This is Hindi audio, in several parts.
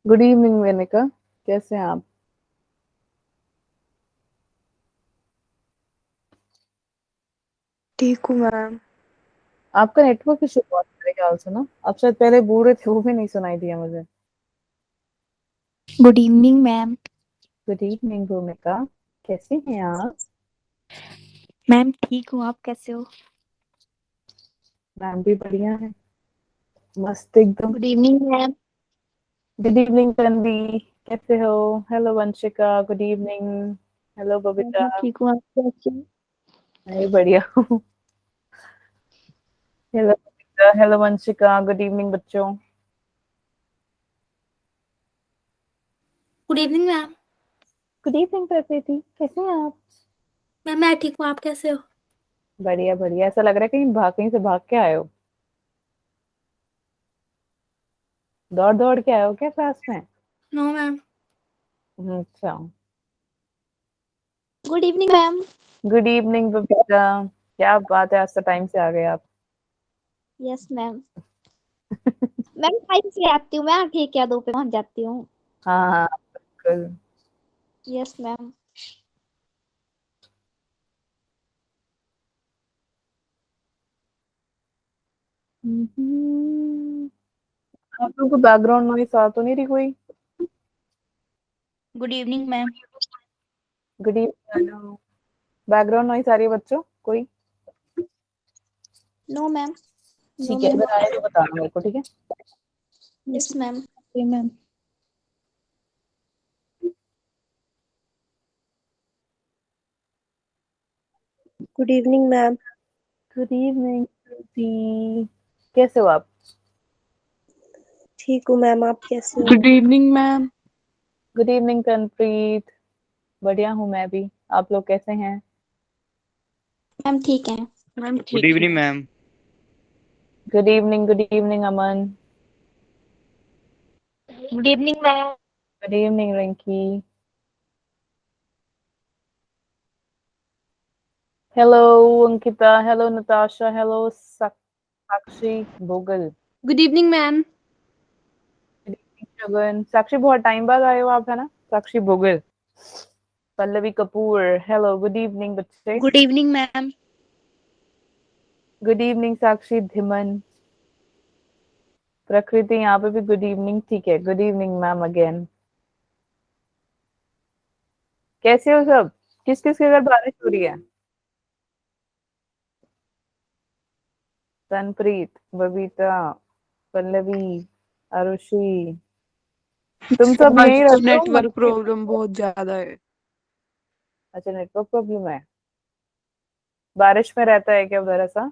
गुड इवनिंग विनिका, कैसे हैं आप? ठीक हूँ मैम। आपका नेटवर्क इशू बहुत है मेरे ख्याल से ना। आप शायद पहले बोल रहे थे, वो भी नहीं सुनाई दिया मुझे। Good evening ma'am. Good evening भूमिका, कैसी हैं आप? मैम ठीक हूँ, आप कैसे हो? मैम भी बढ़िया है, मस्त एकदम। Good evening ma'am. Good evening Tanvi, कैसे हो? Hello Vanshika, good evening. Hello Babita. मैं ठीक हूँ, आप कैसे हो? मैं भी बढ़िया हूँ। Hello Babita, hello Vanshika, good evening बच्चों। Good evening ma'am. Good evening Prakriti, कैसे हैं आप? मैम मैं ठीक हूँ, आप कैसे हो? बढ़िया बढ़िया, ऐसा लग रहा है कहीं से भाग के आए हो। दौड़ दौड़ के आए हो क्या क्लास में? No ma'am. अच्छा। Good evening ma'am. Good evening Babita, क्या बात है, आज तो टाइम से आ गए आप। Yes ma'am. मैम टाइम से आती हूँ, मैं 8 या 2 पे पहुंच जाती हूँ। हाँ हाँ, बिल्कुल। Yes ma'am. आप लोगों को बैकग्राउंड नॉइस आ तो नहीं रही कोई? Good evening ma'am. Good evening. Background noise आ रही है बच्चों कोई? No ma'am. नो ठीक है, मैम। अगर आए तो बताना मेरे को, ठीक है? Yes ma'am. Okay ma'am. Good evening ma'am. Good evening दी, कैसे हो आप? ठीक हूँ मैम, आप कैसे हो? Good evening ma'am. Good evening Tanpreet, बढ़िया हूँ मैं भी। आप लोग कैसे हैं? मैम ठीक है। मैम गुड ठीक है। Evening ma'am. Good evening Aman. Good evening ma'am. Good evening Rinki. Hello Ankita, hello Natasha, hello Sakshi Bhogal. Good evening ma'am. Shagun, Sakshi बहुत टाइम बाद आए हो आप, है ना? Sakshi Bhogal. Pallavi Kapoor, hello good evening बच्चे। Good evening ma'am. Good evening Sakshi Dhiman. Prakriti यहाँ पे भी गुड इवनिंग, ठीक है। Good evening ma'am again. कैसे हो सब? किस किस के घर बारिश हो रही है? तनप्रीत, बबीता, पल्लवी, आरुषि, तुम सब आज यहीं तो रहते हो नेटवर्क मस्ती? प्रॉब्लम बहुत ज्यादा है। अच्छा, नेटवर्क प्रॉब्लम है। बारिश में रहता है क्या उधर ऐसा?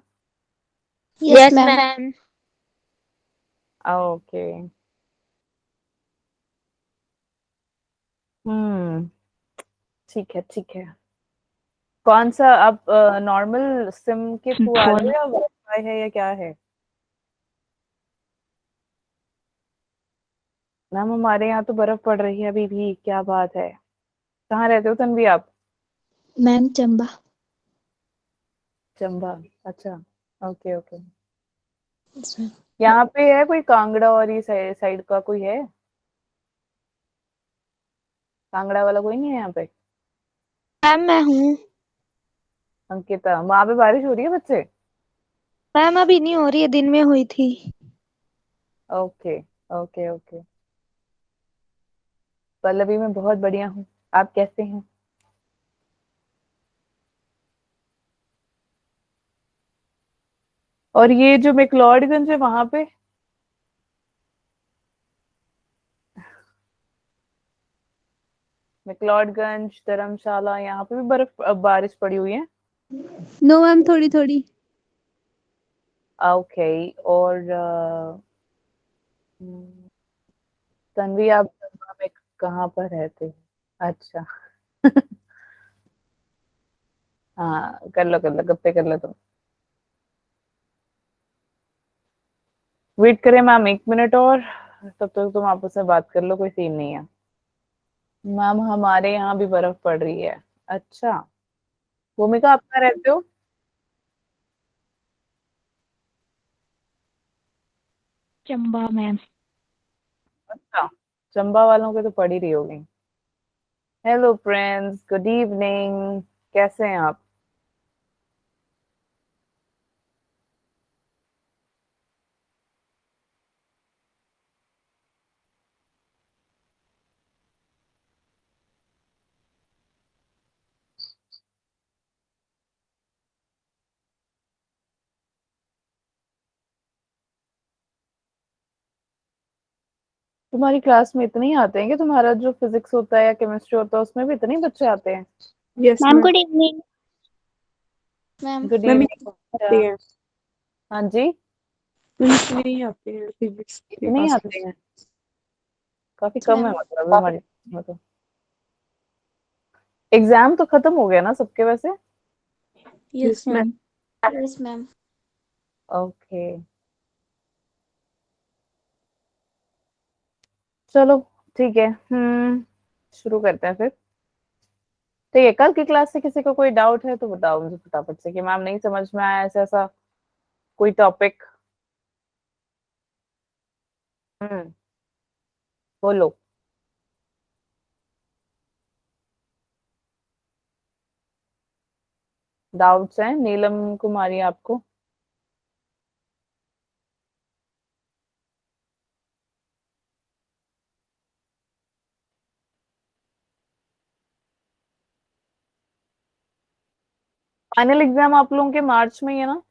Yes ma'am. ओके। हम्म, ठीक है ठीक है। कौन सा आप नॉर्मल सिम के थ्रू आ रहे हो फोन या वाईफाई है या क्या है? मैम हमारे यहाँ तो बर्फ पड़ रही है अभी भी, क्या बात है। कहाँ रहते हो तन्वी आप? मैम चंबा। चंबा, अच्छा। Okay okay. Yes ma'am. यहाँ पे है कोई कांगड़ा और ये साइड का कोई है? कांगड़ा वाला कोई नहीं है यहाँ पे? मैम मैं हूँ। अंकिता, वहां पे बारिश हो रही है बच्चे? मैम अभी नहीं हो रही है, दिन में हुई थी। Okay okay okay. पल्लवी मैं बहुत बढ़िया हूँ, आप कैसे हैं? और ये जो मैक्लोडगंज है वहां पे? मैक्लोडगंज, धर्मशाला, यहाँ पे भी बर्फ बारिश पड़ी हुई है? नो मैम, थोड़ी थोड़ी। ओके। और तन्वी, आप जम्मू में कहाँ पर रहते हैं? अच्छा। हाँ, कर लो गप्पे कर लो तुम। वेट करें मैम 1 मिनट और, तब तक तुम आपस में बात कर लो, कोई सीन नहीं है। मैम हमारे यहाँ भी बर्फ पड़ रही है। अच्छा। भूमिका, आप कहाँ रहते हो? चंबा मैम। अच्छा। चंबा वालों के तो पढ़ ही रही होगी। हेलो फ्रेंड्स, गुड इवनिंग, कैसे हैं आप? तुम्हारी क्लास में इतने ही आते हैं कि तुम्हारा जो फिजिक्स होता है या केमिस्ट्री होता है उसमें भी इतने ही बच्चे आते हैं? Yes ma'am ma'am. Good evening ma'am. Good ma'am evening. आते हैं, हाँ जी, इतने ही आते हैं फिजिक्स के इतने ही क्लासेस। आते हैं, काफी कम है मैम मतलब हमारी में तो। एग्जाम तो खत्म हो गया ना सबके वैसे? Yes ma'am. Yes ma'am. Okay, चलो ठीक है। शुरू करते हैं फिर। ठीक है, कल की क्लास से किसी को कोई डाउट है तो बताओ मुझे फटाफट से कि मैम नहीं समझ में आया ऐसा ऐसा कोई टॉपिक। हम्म बोलो। डाउट्स हैं नीलम कुमारी आपको? फाइनल एग्जाम आप लोगों के मार्च में ही है ना?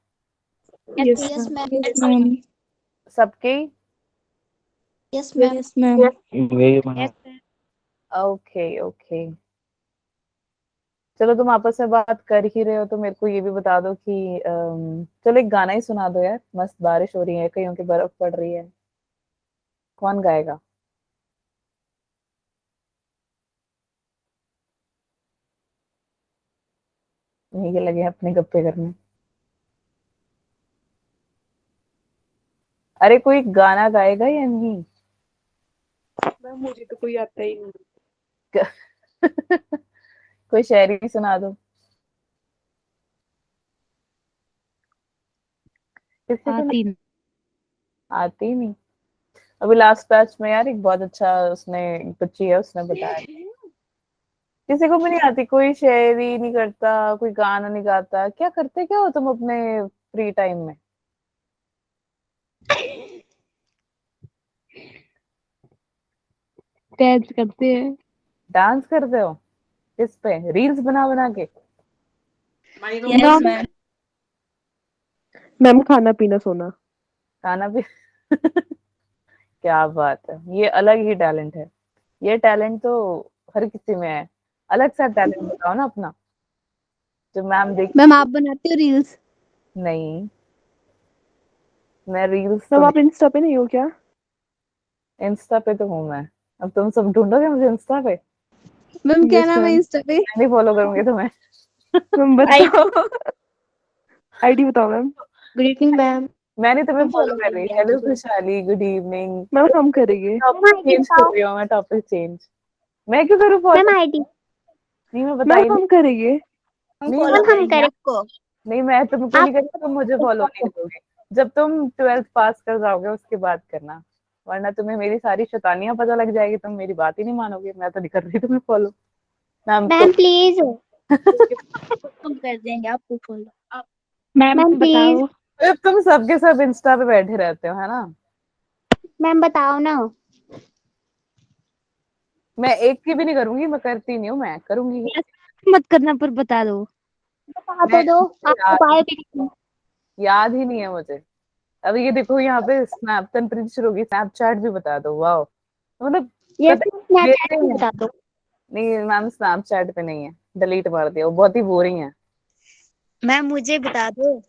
Yes yes ma'am. Ma'am. Yes ma'am. सबके ही? Yes ma'am. Yes ma'am. Okay okay, चलो तुम आपस में बात कर ही रहे हो तो मेरे को ये भी बता दो कि चलो एक गाना ही सुना दो यार, मस्त बारिश हो रही है, कहीं की बर्फ पड़ रही है। कौन गाएगा? ये लगे हैं अपने गप्पे करने। अरे कोई गाना गाएगा या नहीं? मैम मुझे तो कोई आता ही नहीं। कोई शायरी सुना दो। किसी को नहीं आती नहीं। आती ही नहीं? अभी लास्ट बैच में यार एक बहुत अच्छा उसने एक बच्ची है उसने बताया, किसी को भी नहीं आती, कोई शायरी नहीं करता, कोई गाना नहीं गाता, क्या करते क्या हो तुम अपने फ्री टाइम में? डांस करते हैं। डांस करते हो? किस पे, रील्स बना बना के? Yes ma'am. मैम खाना पीना सोना। खाना भी? क्या बात है, ये अलग ही टैलेंट है। ये टैलेंट तो हर किसी में है। अलग सा टैलेंट बताओ ना अपना, जो मैम देख। मैम आप बनाते हो रील्स? नहीं, मैं रील्स तो मैम आप नहीं। इंस्टा पे नहीं हो क्या? इंस्टा पे तो हूँ मैं। अब तुम सब ढूंढोगे मुझे इंस्टा पे? मैम क्या यस नाम है मैम। इंस्टा पे? मैं नहीं फॉलो करूंगी तुम्हें। मैम बताओ। आईडी बताओ मैम। Good evening ma'am. मैं नहीं तुम्हें हम फॉलो फॉलो कर रही। करेंगे हेलो आपको। खुशहाली, गुड इवनिंग। मैम हम करेंगे। टॉपिक आईडी चेंज कर बताओ। रही हूँ मैं, टॉपिक चेंज। मैं क्यों करूँ मैम फॉलो? आईडी। नहीं मैं मैम बताई नहीं। हम करेंगे। हम नहीं फॉलो मैं, करेंगे आपको। नहीं मैं तुमको नहीं आप करी, तुम मुझे फॉलो नहीं करोगे। जब तुम 12th पास कर जाओगे उसके बाद करना, वरना तुम्हें मेरी सारी शैतानियां पता लग जाएगी, तुम मेरी बात ही नहीं मानोगे। मैं तो नहीं कर रही तुम्हें फॉलो। नाम तो मैम प्लीज हम कर देंगे आपको फॉलो। Ma'am ma'am please. बताओ। अब तुम सबके सब इंस्टा पे बैठे रहते हो है ना? मैम बताओ ना। मैं एक की भी नहीं करूंगी, मैं करती नहीं हूँ, मैं करूंगी। मत करना पर बता दो। बता मैं तो दो। आपको याद, बायो भी नहीं। याद ही नहीं है मुझे। अब ये देखो यहाँ पे स्नैप तनप्रीत शुरू होगी, स्नैपचैट भी बता दो, वाह। मतलब ये कतई स्नैपचैट देते भी हैं। बता दो। नहीं मैम स्नैपचैट पे नहीं है, डिलीट मार दिया, वो बहुत ही बोरिंग है। मैम मुझे बता दो।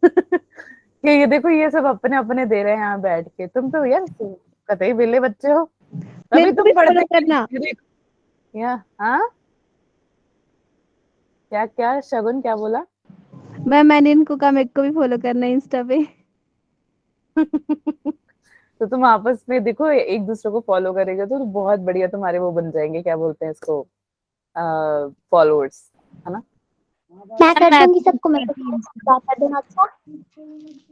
कि ये देखो ये सब अपने अपने दे रहे हैं यहाँ बैठ के, तुम तो यार कतई बेले बच्चे हो। अभी मेरे को भी तुम फॉलो पढ़ते करना। ये देखो हाँ। क्या क्या शगुन क्या बोला? मैंने इनको कहा मेरे को भी फॉलो करना है इंस्टा पे। तो तुम आपस में देखो एक दूसरे को फॉलो करेगा तो बहुत बढ़िया तुम्हारे वो बन जाएंगे, क्या बोलते हैं इसको, फॉलोअर्स, है ना? मैं कर मैं दूंगी तो सबको। मेरे करती हूँ। को कर देना। अच्छा।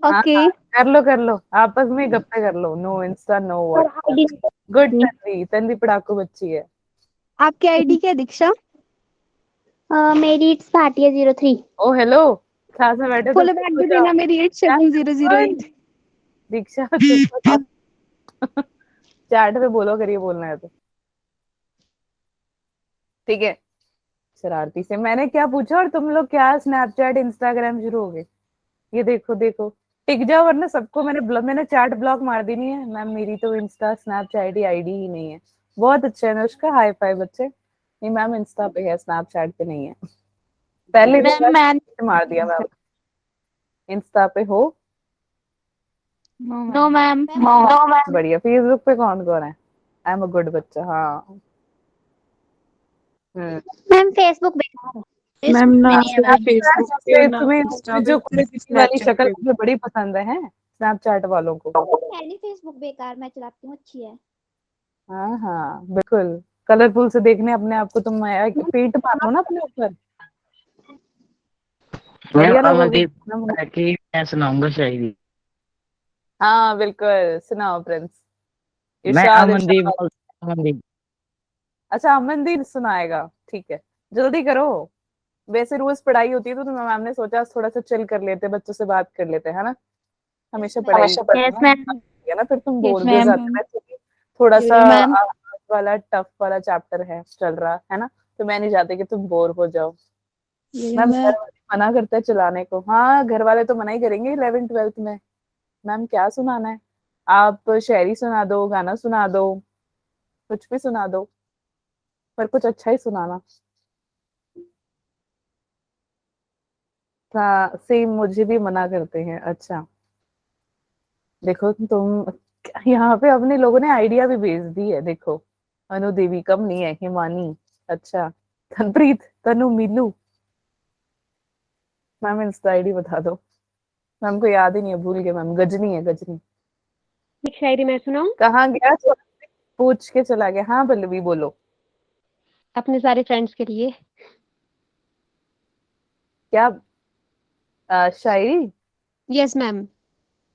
हाँ ओके। हाँ, कर लो आपस में गप्पे कर लो, नो इंस्टा नो और WhatsApp. ID good Tanvi, Tanvi पढ़ाकू बच्ची है। आपकी आईडी क्या है दीक्षा? मेरी it's Bhatia 03। Oh hello, class में बैठे तो फॉलो बैक भी देना मेरी 870008। दीक्षा चैट पे बोलो अगर ये बोलना है तो। ठीक है, शरारती से मैंने क्या पूछा और तुम लोग क्या स्नैपचैट इंस्टाग्राम शुरू हो गए। ये देखो देखो, टिक जाओ वरना सबको मैंने चैट ब्लॉक मार दी नहीं है मैम। मेरी तो इंस्टा स्नैपचैट आईडी ही नहीं है। बहुत अच्छे है अनुष्का, हाई फाई बच्चे। नहीं मैम इंस्टा पे है, स्नैपचैट पे नहीं है। पहले मैम मार दिया मैम। इंस्टा पे हो? No ma'am. बढ़िया। फेसबुक पे कौन कौन है? आई एम अ गुड बच्चा। हाँ मैम फेसबुक बेकार है। मैम ना नहीं है मैम। फेसबुक पे ना तुम्हें इंस्टा जो पे क्रिएटिविटी वाली स्नैपचैट शक्ल पे। मुझे बड़ी पसंद है स्नैपचैट वालों को। है नहीं फेसबुक बेकार, मैं चलाती हूँ, अच्छी है। हाँ हाँ बिल्कुल, कलरफुल से देखने अपने आप को। तुम पेंट मारो ना अपने ऊपर, बढ़िया लगोगे। मैं सुनाऊंगा शायरी। हाँ बिल्कुल, सुनाओ प्रिंस। मैं इरशाद अमनदीप इरशाद। अमनदीप अच्छा अमनदीप सुनाएगा, ठीक है जल्दी करो। वैसे रोज पढ़ाई होती है तो मैम ने सोचा थोड़ा सा चिल कर लेते, बच्चों से बात कर लेते है ना। हमेशा पढ़ाई यस मैम। है ना, फिर तुम यस बोर भी हो मैम। जाते हैं ना, क्योंकि थोड़ा सा मैम आज वाला टफ वाला चैप्टर है चल रहा है ना, तो मैं नहीं चाहती कि तुम बोर हो जाओ। मैम घर वाले मना करते हैं चलाने को। हाँ घर वाले तो मना ही करेंगे 11th 12th में। मैम क्या सुनाना है? आप शायरी सुना दो, गाना सुना दो, कुछ भी सुना दो, पर कुछ अच्छा ही सुनाना। हाँ सेम, मुझे भी मना करते हैं। अच्छा देखो तुम, यहाँ पे अपने लोगों ने आइडिया भी भेज दी है देखो। अनु देवी कम नहीं है, हिमानी। अच्छा धनप्रीत, तनु, मीलू। मैम इंस्टा आईडी बता दो। मैम को याद ही नहीं है, भूल गए मैम। गजनी है गजनी। एक शायरी मैं सुनाऊं? कहाँ गया? पूछ के चला गया। हाँ पल्लवी बोलो। अपने सारे फ्रेंड्स के लिए। क्या शायरी? Yes ma'am.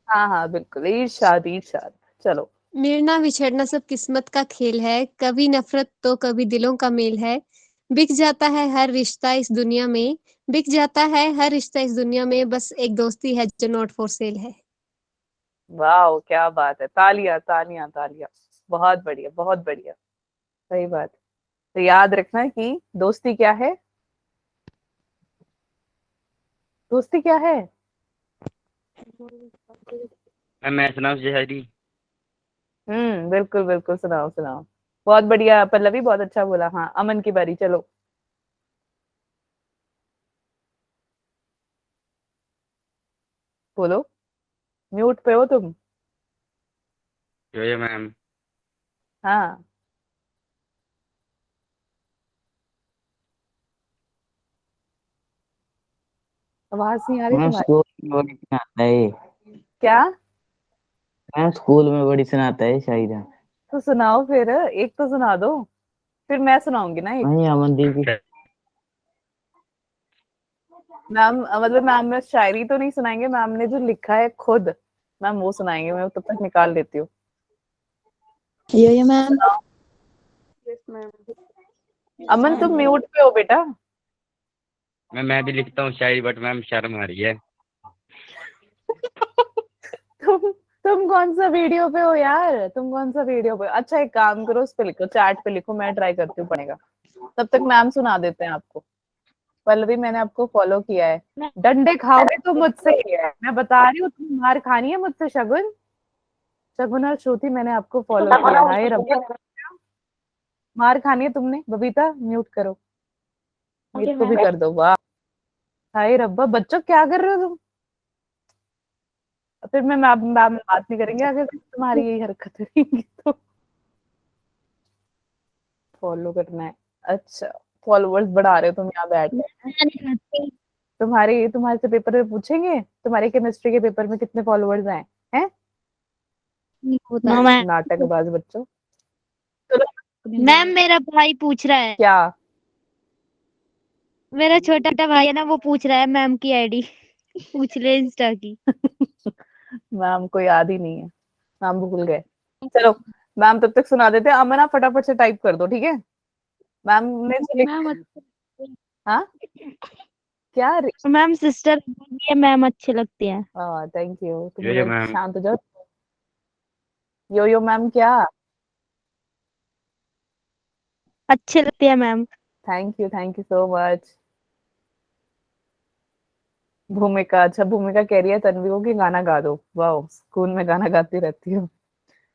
हाँ हाँ बिल्कुल, इरशाद इरशाद। चलो। मिलना विछड़ना सब किस्मत का खेल है, कभी नफरत तो कभी दिलों का मेल है। बिक जाता है हर रिश्ता इस दुनिया में, बिक जाता है हर रिश्ता इस दुनिया में, बस एक दोस्ती है जो नॉट फॉर सेल है। वाह क्या बात है, तालियां तालियां तालियां। बहुत बढ़िया बहुत बढ़िया, सही बात। तो याद रखना कि दोस्ती क्या है, दोस्ती क्या है। मैं सुनाऊं शायरी? बिल्कुल बिल्कुल, सुनाओ सुनाओ। बहुत बढ़िया पल्लवी, बहुत अच्छा बोला। हाँ अमन की बारी, चलो। बोलो, म्यूट पे हो तुम। जो मैम। हाँ आवाज नहीं आ रही मैं तुम्हारी। स्कूल में बड़ी सुनाता है। क्या? मैं स्कूल में बड़ी सुनाता है शायरी। तो सुनाओ फिर, एक तो सुना दो, फिर मैं सुनाऊंगी ना एक। वही अमनदीप की। मैम मतलब मैम में शायरी तो नहीं सुनाएंगे, मैम ने जो लिखा है खुद, मैम वो सुनाएंगे। मैं तब तक निकाल लेती हूँ। ये मैम। Yes ma'am. अमन तुम म्यूट पे हो बेटा। मैं भी लिखता हूँ शायरी, बट मैम शर्म आ रही है। तुम कौन सा वीडियो पे हो यार? तुम कौन सा वीडियो पे? अच्छा एक काम करो, उस पे लिखो, चैट पे लिखो, मैं ट्राई करती हूँ पढ़ेगा। तब तक मैम सुना देते हैं आपको। पल्लवी मैंने आपको फॉलो किया है। डंडे खाओगे तो मुझसे, मैं बता रही हूँ, तुम मार खानी है मुझसे। शगुन, शगुन और श्रुति मैंने आपको फॉलो किया है। हाय रब्बा, मार खानी है तुमने। बबीता म्यूट करो, मेरे को भी कर दो। वाह हाय रब्बा, बच्चों क्या कर रहे हो तुम? फिर मैं मैम बात नहीं करेंगे अगर तुम्हारी यही हरकत रहेंगी तो। फॉलो करना है, अच्छा। फॉलोअर्स बढ़ा रहे हो तुम यहाँ बैठ के। तुम्हारे से पेपर में पूछेंगे तुम्हारे केमिस्ट्री के पेपर में कितने फॉलोअर्स आए हैं? No ma'am. नाटकबाज बच्चों। चलो। मैम मेरा भाई पूछ रहा है, क्या? मेरा छोटा भाई है ना, वो पूछ रहा है मैम की आईडी पूछ ले इंस्टा की। मैम को याद ही नहीं है, मैम भूल गए। चलो मैम तब तक सुना देते हैं। अमन आप फटाफट से टाइप कर दो, ठीक है। मैम ने जो लिखा, मैम हाँ क्या मैम सिस्टर ये मैम अच्छी लगती है। थैंक यू, तुम यो यो लोग मैम। शांत हो जाओ। यो मैम क्या, अच्छी लगती है ma'am. Thank you so much. भूमिका, अच्छा भूमिका कह रही है तन्वी को कि गाना गा दो। वाह, स्कूल में गाना गाती रहती हूँ।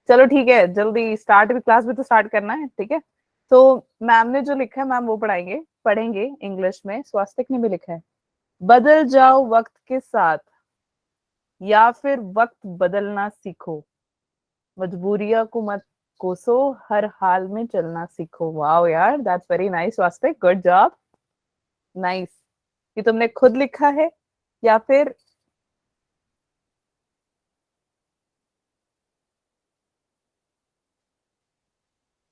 चलो ठीक है, जल्दी स्टार्ट भी, क्लास भी तो स्टार्ट करना है, ठीक है। तो मैम ने जो लिखा है मैम वो पढ़ेंगे इंग्लिश में। स्वास्तिक ने भी लिखा है, बदल जाओ वक्त के साथ या फिर वक्त बदलना सीखो, मजबूरियां को मत कोसो, हर हाल में चलना सीखो। वाओ यार, that's very nice Swastik, good job, nice. ये तुमने खुद लिखा है या फिर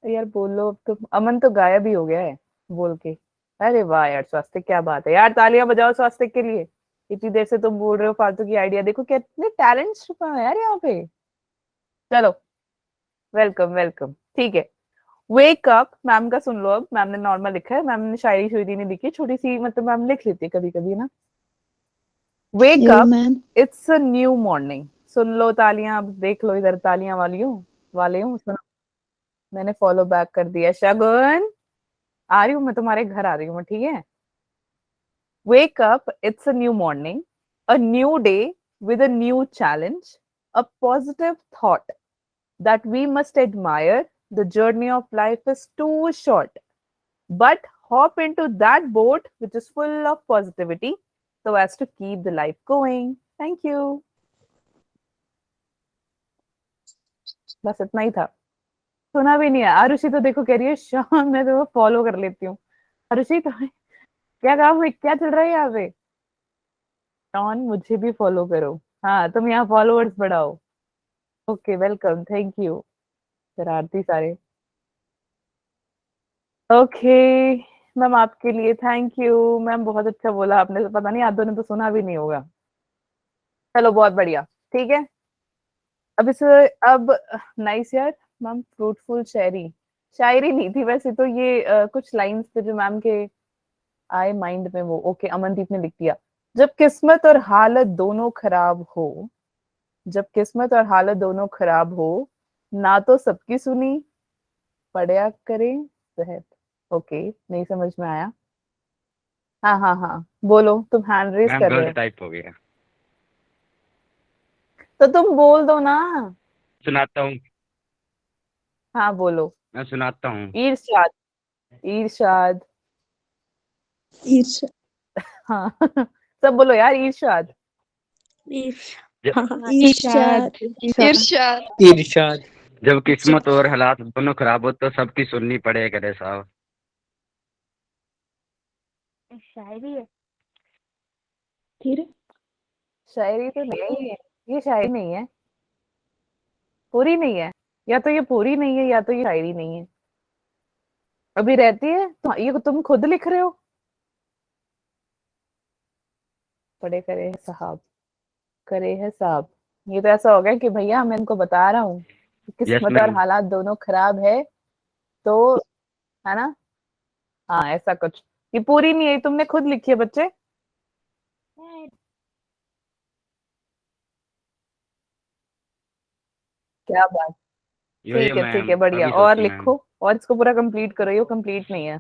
यार बोलो अब तुम। अमन तो गायब ही हो गया है बोल के। अरे वाह यार स्वास्तिक, क्या बात है यार, तालियां बजाओ स्वास्तिक के लिए। इतनी देर से तुम बोल रहे हो फालतू की आइडिया, देखो कितने टैलेंट छुपा है यार यहाँ पे। चलो, वेलकम वेलकम, ठीक है। वेक अप, मैम का सुन लो अब। मैम ने नॉर्मल लिखा है, मैम ने शायरी शुयरी नहीं लिखी, छोटी सी मतलब मैम लिख लेती है कभी कभी ना। Wake up, ma'am. It's a new morning. सुन लो तालियां, अब देख लो इधर, तालियां वाले हूँ सुनो। मैंने फॉलो बैक कर दिया। शगुन, आ रही हूँ मैं, तुम्हारे घर आ रही हूँ मैं, ठीक है। Wake up, it's a new morning, a new day with a new challenge, a positive thought that we must admire. The journey of life is too short, but hop into that boat which is full of positivity so as to keep the life going. Thank you. बस इतना ही था, सुना भी नहीं है। आरुषि तो देखो कह रही है शाम मैं तो फॉलो कर लेती हूँ। आरुषि तो क्या काम है, क्या चल रहा है यहाँ पे। शॉन मुझे भी फॉलो करो, हाँ तुम यहाँ फॉलोअर्स बढ़ाओ। Okay welcome, thank you. शरारती सारे। ओके मैम, आपके लिए थैंक यू मैम, बहुत अच्छा बोला आपने, पता नहीं आप दोनों तो सुना भी नहीं होगा। चलो बहुत बढ़िया, ठीक है। अब इस अब नाइस यार मैम, फ्रूटफुल शायरी, शायरी नहीं थी वैसे तो ये कुछ लाइंस थे जो मैम के आए माइंड में वो। ओके, अमनदीप ने लिख दिया, जब किस्मत और हालत दोनों खराब हो, जब किस्मत और हालत दोनों खराब हो, ना तो सबकी सुनी पढ़या करें सेहत। ओके, नहीं समझ में आया। हाँ बोलो, तुम हैंड रेस मैम कर रहे गलत हो टाइप हो गया। तो तुम बोल दो ना। सुनाता हूँ। हाँ बोलो। मैं सुनाता हूँ। ईर्ष्याद, ईर्ष्याद, ईर्ष्या। हाँ सब बोलो यार, ईर्ष्याद। ईर्ष्या। इरशाद। इरशाद। जब किस्मत और हालात दोनों खराब हो तो सबकी सुननी पड़े करे साहब। शायरी है, फिर शायरी तो नहीं है, ये शायरी नहीं है, पूरी नहीं है। या तो ये पूरी नहीं है या तो ये शायरी नहीं है। अभी रहती है तो ये तुम खुद लिख रहे हो। पढ़े करे है साहब, करे है साहब। ये तो ऐसा हो गया कि भैया मैं इनको बता रहा हूँ कि यस किस्मत और मैम। हालात दोनों खराब है, तो है ना। हाँ ऐसा कुछ। ये पूरी नहीं है, ये तुमने खुद लिखी है बच्चे। क्या बात, यो यो ठीक है मैम, बढ़िया। अभी और सोची मैम। लिखो और इसको पूरा कंप्लीट करो, ये कंप्लीट नहीं है।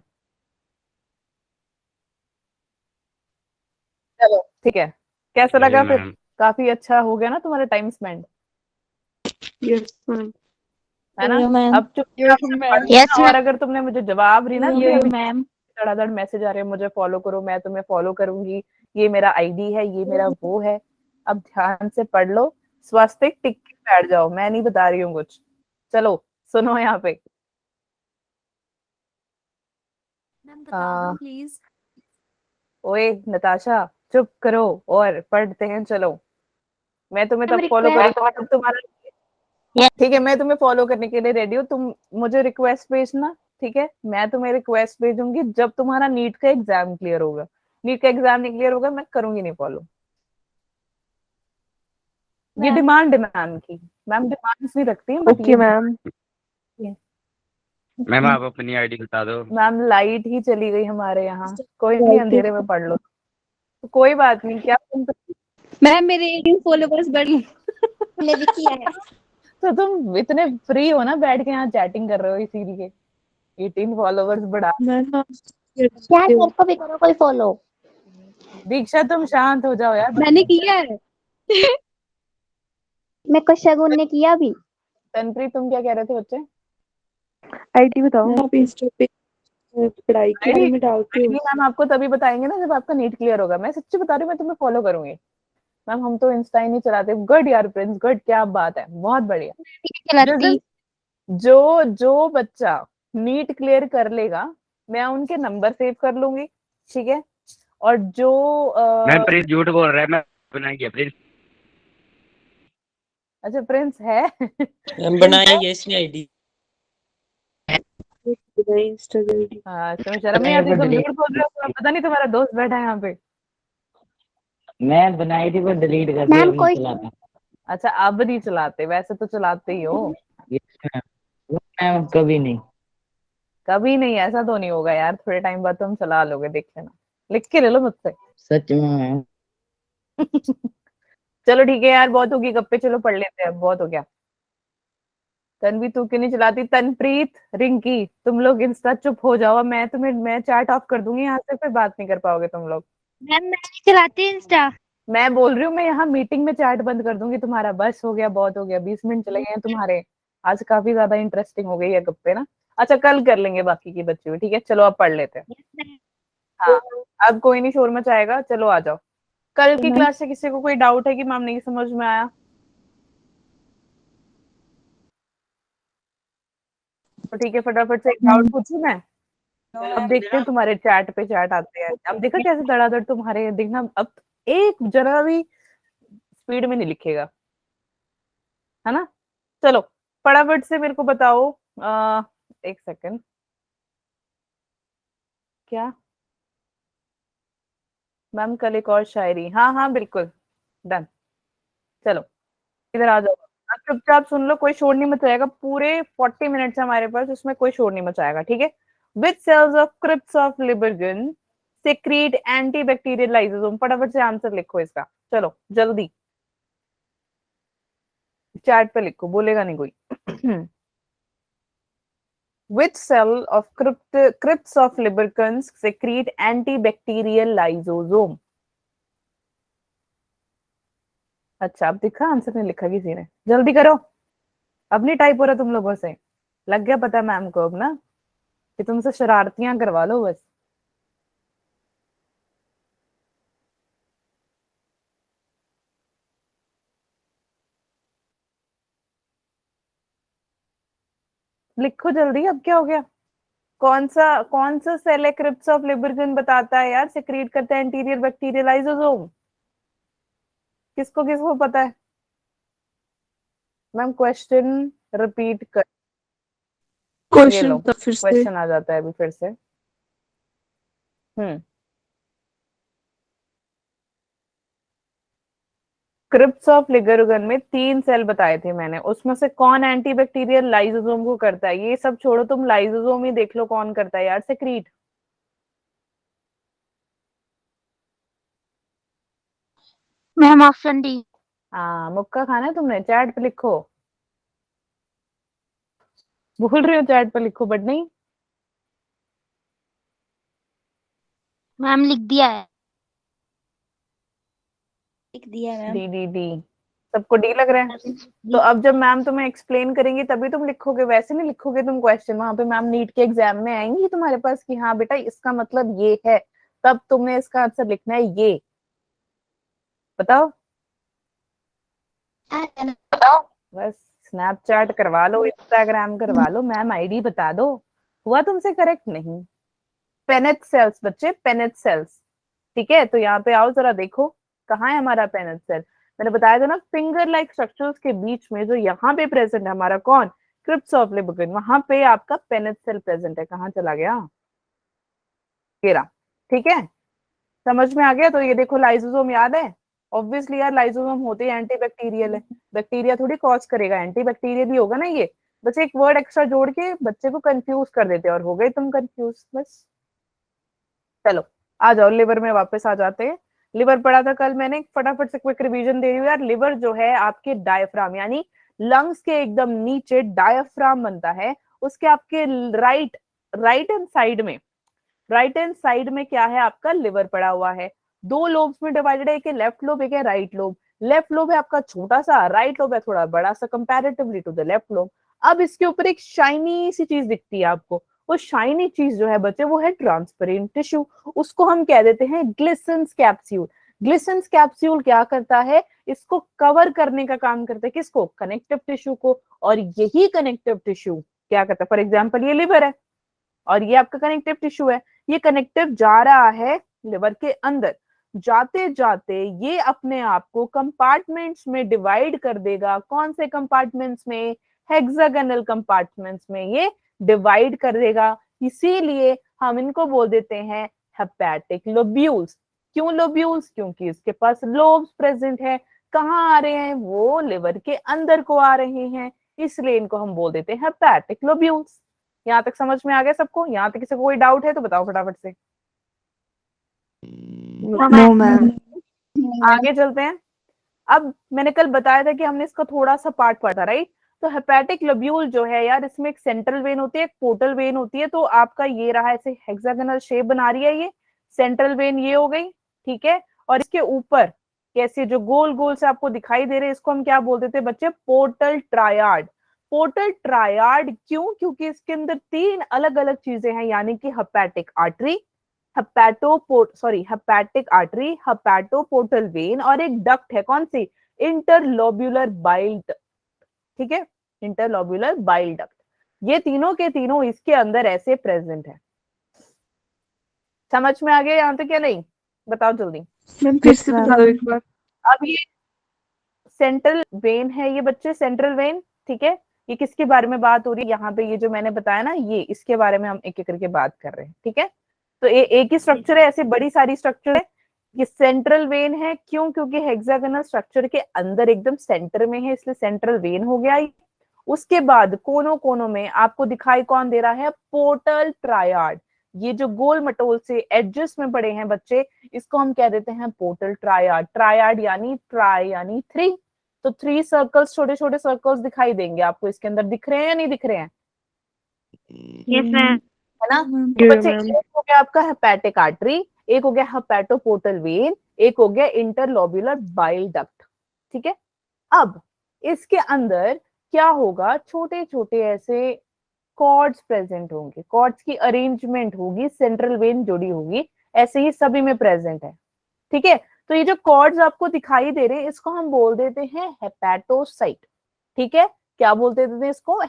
चलो ठीक है, कैसा यो यो लगा फिर। मैम। काफी अच्छा हो गया ना तुम्हारा टाइम स्पेंड, यस मैम। है ना। मैम। अब चुपचाप से पढ़ यस लेना, और अगर तुमने मुझे जवाब नहीं ना दिया, मैम। धड़ाधड़ मैसेज आ रहे हैं मुझे फॉलो करो, मैं तुम्हें फॉलो करूंगी, ये मेरा आईडी है, ये मेरा वो है। अब ध्यान से पढ़ लो, स्वास्तिक टिक के बैठ जाओ, मैं नहीं बता रही हूँ कुछ। चलो सुनो यहाँ पे। मैम आ, बता दो प्लीज। ओए नताशा, चुप करो और पढ़ते हैं चलो। मैं तुम्हें मैम तब फॉलो करूँ रिक्वेस्ट। जब तुम्हारा, ठीक है मैं तुम्हें फॉलो करने के लिए रेडी हूँ। तुम मुझे रिक्वेस्ट भेजना, ठीक है। मैं तुम्हें रिक्वेस्ट भेजूंगी जब तुम्हारा नीट का एग्जाम क्लियर होगा। नीट का एग्जाम नहीं क्लियर होगा, मैं करूंगी नहीं फॉलो। ये मैम डिमांड है मैम की, मैम डिमांड्स नहीं रखती हैं, बट ओके ये मैम। मैम आप अपनी आईडी बता दो। मैम लाइट ही चली गई हमारे यहाँ, कोई नहीं अंधेरे में पढ़ लो। तो कोई बात नहीं, क्या तुम मैम मेरे 18 फॉलोवर्स बढ़ गए। हमने भी किया है। तो तुम इतने फ्री हो ना, बैठ के यहाँ चैटिंग कर रहे हो इसीलिए 18 फॉलोवर्स बढ़ा। मैम आप यार मेरे को भी करो कोई फॉलो। दीक्षा तुम शांत हो जाओ यार। मैंने किया है। मेरे को शगुन ने किया भी। तनप्रीत तुम क्या कह रहे थे बच्चे? आईटी बताओ। आप इंस्टा पे पढ़ाई के बारे में डालते हो? मैम आपको तभी बताएंगे ना जब आपका नीट क्लियर होगा। मैं सच्ची बता रही हूँ, मैं तुम्हें फॉलो करूंगी मैम। हम तो इंस्टा ही नहीं चलाते। गुड यार प्रिंस, गुड, क्या बात है, बहुत बढ़िया। चलाती। जो जो बच्चा नीट क्लियर कर लेगा, मैं उनके नंबर सेव कर लूंगी, ठीक है। और जो मैम प्रिंस झूठ बोल रहा है, मैं बनाएंगे प्रिंस। अच्छा प्रिंस है। मैम बनाएंगे इसमें आईडी। Insta ID. हाँ तुम्हें शर्म नहीं आती? तुम झूठ बोल रहे हो, पता नहीं तुम्हारा दोस्त बैठा है यहाँ पे। मैं बनाई थी पर डिलीट कर दी, मैम अब नहीं कोई चलाता। अच्छा अब नहीं चलाते, वैसे तो चलाते ही हो। मैं कभी नहीं। कभी नहीं, ऐसा तो नहीं होगा यार, थोड़े टाइम बाद तुम चला लोगे, देख लेना। लिख के ले लो मुझसे। सच में। चलो ठीक है यार, बहुत होगी गप्पे, चलो पढ़ लेते हैं, अब बहुत हो गया। तन्वी तू क्यों नहीं चलाती? तनप्रीत, रिंकी, तुम लोग इंस्टा चुप हो जाओ। मैं चैट ऑफ कर दूंगी यहाँ से, फिर बात नहीं कर पाओगे तुम लोग। मैम मैं नहीं चलाती इंस्टा। मैं बोल रही हूँ, मैं यहाँ मीटिंग में चैट बंद कर दूंगी तुम्हारा। बस हो गया, बहुत हो गया, 20 मिनट चले गए हैं तुम्हारे। आज काफी ज्यादा इंटरेस्टिंग हो गई है गप्पे ना। अच्छा कल कर लेंगे बाकी की बच्ची हुई, ठीक है। चलो अब पढ़ लेते हैं। हाँ अब कोई नहीं शोर मचाएगा, चलो आ जाओ। कल की क्लास से किसी को कोई डाउट है कि मैम नहीं समझ में आया? तो ठीक है, फटाफट से एक डाउट पूछूं मैं। अब देखते हैं तुम्हारे चैट पे चैट आते हैं। अब देखा कैसे धड़ाधड़ तुम्हारे, देखना अब एक जरा भी स्पीड में नहीं लिखेगा, है ना। चलो फटाफट से मेरे को बताओ। एक सेकंड, क्या मैम कल एक और शायरी? हाँ हाँ बिल्कुल डन। चलो इधर आ जाओ। आप चुपचाप सुन लो, कोई शोर नहीं मचाएगा। पूरे 40 मिनट्स है हमारे पास, उसमें कोई शोर नहीं मचाएगा, ठीक है। Which cells of crypts of Lieberkuhn secrete antibacterial lysozyme? फटाफट से आंसर लिखो इसका, चलो जल्दी। चैट पे लिखो, बोलेगा नहीं कोई। Which cell of crypts of lubricants secrete antibacterial lysosome? अच्छा अब दिखा, आंसर नहीं लिखा किसी ने, जल्दी करो। अब नहीं टाइप हो रहा तुम लोगों से, लग गया पता मैम को अब ना कि तुमसे शरारतियां करवा लो बस। लिखो जल्दी, अब क्या हो गया? कौन सा सेल है क्रिप्स ऑफ लिबर्गन बताता है यार सिक्रीट करता है एंटीरियर बैक्टीरियल लाइसोसोम? किसको किसको पता है? मैम क्वेश्चन रिपीट कर। ये क्वेश्चन लो तो फिर से। क्वेश्चन आ जाता है अभी फिर से। क्रिप्स ऑफ लिबर्गन में 3 सेल बताए थे मैंने, उसमें से कौन एंटीबैक्टीरियल लाइसोसोम को करता है? ये सब छोड़ो, तुम लाइसोसोम ही देख लो कौन करता है यार सिक्रीट। Ma'am option D. हाँ मुक्का खाना है तुमने, चैट पे लिखो। भूल रहे हो चैट पे लिखो, बट नहीं। मैम लिख दिया है। लिख दिया मैम। डी डी डी, सबको डी लग रहा है। तो अब जब मैम तुम्हें एक्सप्लेन करेंगी तभी तुम लिखोगे, वैसे नहीं लिखोगे तुम क्वेश्चन। वहां पे मैम नीट के एग्जाम में आएंगी तुम्हारे पास कि हाँ बेटा इसका मतलब ये है, तब तुमने इसका आंसर लिखना है ये। बताओ बस। स्नैपचैट करवा लो, इंस्टाग्राम करवा लो, मैम आईडी बता दो। हुआ तुमसे करेक्ट? नहीं। पेनेट सेल्स बच्चे, पेनेट सेल्स, ठीक है। तो यहाँ पे आओ जरा देखो, कहाँ है हमारा पेनेट सेल? मैंने बताया था ना, फिंगर लाइक स्ट्रक्चर्स के बीच में जो यहाँ पे प्रेजेंट है हमारा कौन? क्रिप्स ऑफ लिबर्गन, वहां पे आपका पेनेट सेल प्रेजेंट है। कहाँ चला गया? ये रहा, ठीक है। समझ में आ गया? तो ये देखो लाइसोसोम याद है? ऑब्वियसली यार लाइसोसोम होते ही एंटीबैक्टीरियल है, बैक्टीरिया थोड़ी कॉज करेगा, एंटीबैक्टीरियल ही होगा ना ये। बस एक वर्ड एक्स्ट्रा जोड़ के बच्चे को कंफ्यूज कर देते हैं और हो गए तुम कंफ्यूज बस। चलो आ जाओ, लिवर में वापस आ जाते हैं। लिवर पढ़ा था कल मैंने, फटाफट से क्विक रिवीजन दे रही हूँ यार। लिवर जो है आपके डायफ्राम यानी लंग्स के एकदम नीचे डायफ्राम बनता है, उसके आपके राइट हैंड साइड में, राइट हैंड साइड में क्या है आपका लिवर पड़ा हुआ है। दो लोब्स में डिवाइडेड है, एक है लेफ्ट लोब, एक है राइट लोब। लेफ्ट लोब है आपका छोटा सा, राइट लोब है थोड़ा बड़ा सा comparatively to the left lobe. अब इसके ऊपर एक शाइनी सी चीज दिखती है आपको, वो शाइनी चीज जो है बच्चे वो है ट्रांसपेरेंट टिश्यू, उसको हम कह देते हैं ग्लिसन्स कैप्सूल। ग्लिसन्स कैप्सूल क्या करता है, इसको कवर करने का काम करता है, किसको, कनेक्टिव टिश्यू को। और यही कनेक्टिव टिश्यू क्या करता है, फॉर एग्जाम्पल ये लिवर है और ये आपका कनेक्टिव टिश्यू है, ये कनेक्टिव जा रहा है लिवर के अंदर, जाते जाते ये अपने आप को कंपार्टमेंट्स में डिवाइड कर देगा। कौन से कंपार्टमेंट्स में, हेक्सागोनल कंपार्टमेंट्स में ये डिवाइड कर देगा। इसीलिए हम इनको बोल देते हैं हेपेटिक लोब्यूल्स। क्यों लोब्यूल्स, क्योंकि इसके पास लोब्स प्रेजेंट है। कहाँ आ रहे हैं, वो लिवर के अंदर को आ रहे हैं, इसलिए इनको हम बोल देते हैं हेपेटिक लोब्यूल्स। यहाँ तक समझ में आ गया सबको? यहाँ तक किसी को कोई डाउट है तो बताओ फटाफट से। No ma'am. आगे चलते हैं। अब मैंने कल बताया था कि हमने इसका थोड़ा सा पार्ट पढ़ा, राइट। तो हेपेटिक लोब्यूल जो है यार, इसमें एक सेंट्रल वेन होती है, एक पोर्टल वेन होती है। तो आपका ये रहा, ऐसे हेक्सागोनल शेप बना रही है ये सेंट्रल वेन, ये हो गई, ठीक है। और इसके ऊपर कैसे जो गोल गोल से आपको दिखाई दे रहे हैं, इसको हम क्या बोल देते हैं बच्चे, पोर्टल ट्रायाड। पोर्टल ट्रायाड क्यों, क्योंकि इसके अंदर तीन अलग अलग चीजें हैं, यानी कि hepatic artery, hepatic artery, hepatoportal vein और एक डक्ट है, कौन सी, इंटरलोब्यूलर बाइल डक्ट, ठीक है, इंटरलोब्यूलर बाइल डक्ट। ये तीनों के तीनों इसके अंदर ऐसे प्रेजेंट है। समझ में आ गया यहाँ तक क्या नहीं, बताओ जल्दी। मैम फिर से बता दो एक बार। अब ये सेंट्रल वेन है ये बच्चे, सेंट्रल वेन, ठीक है। ये किसके बारे में बात हो रही है यहाँ पे, ये जो मैंने बताया ना, ये इसके बारे में हम एक एक करके बात कर रहे हैं, ठीक है। तो एक ही स्ट्रक्चर है, ऐसे बड़ी सारी स्ट्रक्चर है। ये सेंट्रल वेन है, क्यों, क्योंकि हेक्सागोनल स्ट्रक्चर के अंदर एकदम सेंटर में है, इसलिए सेंट्रल वेन हो गया। उसके बाद कोनों कोनों में आपको दिखाई कौन दे रहा है, पोर्टल ट्रायाड। ये जो गोल मटोल से एडजस्ट में पड़े हैं बच्चे, इसको हम कह देते हैं पोर्टल ट्रायाड। ट्रायाड यानी ट्राई यानी थ्री, तो 3 सर्कल्स, छोटे छोटे सर्कल्स दिखाई देंगे आपको, इसके अंदर दिख रहे हैं या नहीं दिख रहे हैं, यस मैम। है ना। तो बच्चे एक हो गया आपका हेपेटिक आर्टरी, एक हो गया हेपेटोपोर्टल वेन, एक हो गया इंटरलोब्यूलर बाइल डक्ट, ठीक है। अब इसके अंदर क्या होगा, छोटे छोटे ऐसे कॉर्ड्स प्रेजेंट होंगे, कॉर्ड्स की अरेंजमेंट होगी, सेंट्रल वेन जुड़ी होगी, ऐसे ही सभी में प्रेजेंट है, ठीक है। तो ये जो कॉर्ड्स आपको दिखाई दे रहे हैं, इसको हम बोल देते हैं हेपेटोसाइट, ठीक है। क्या बोलते थे इसको,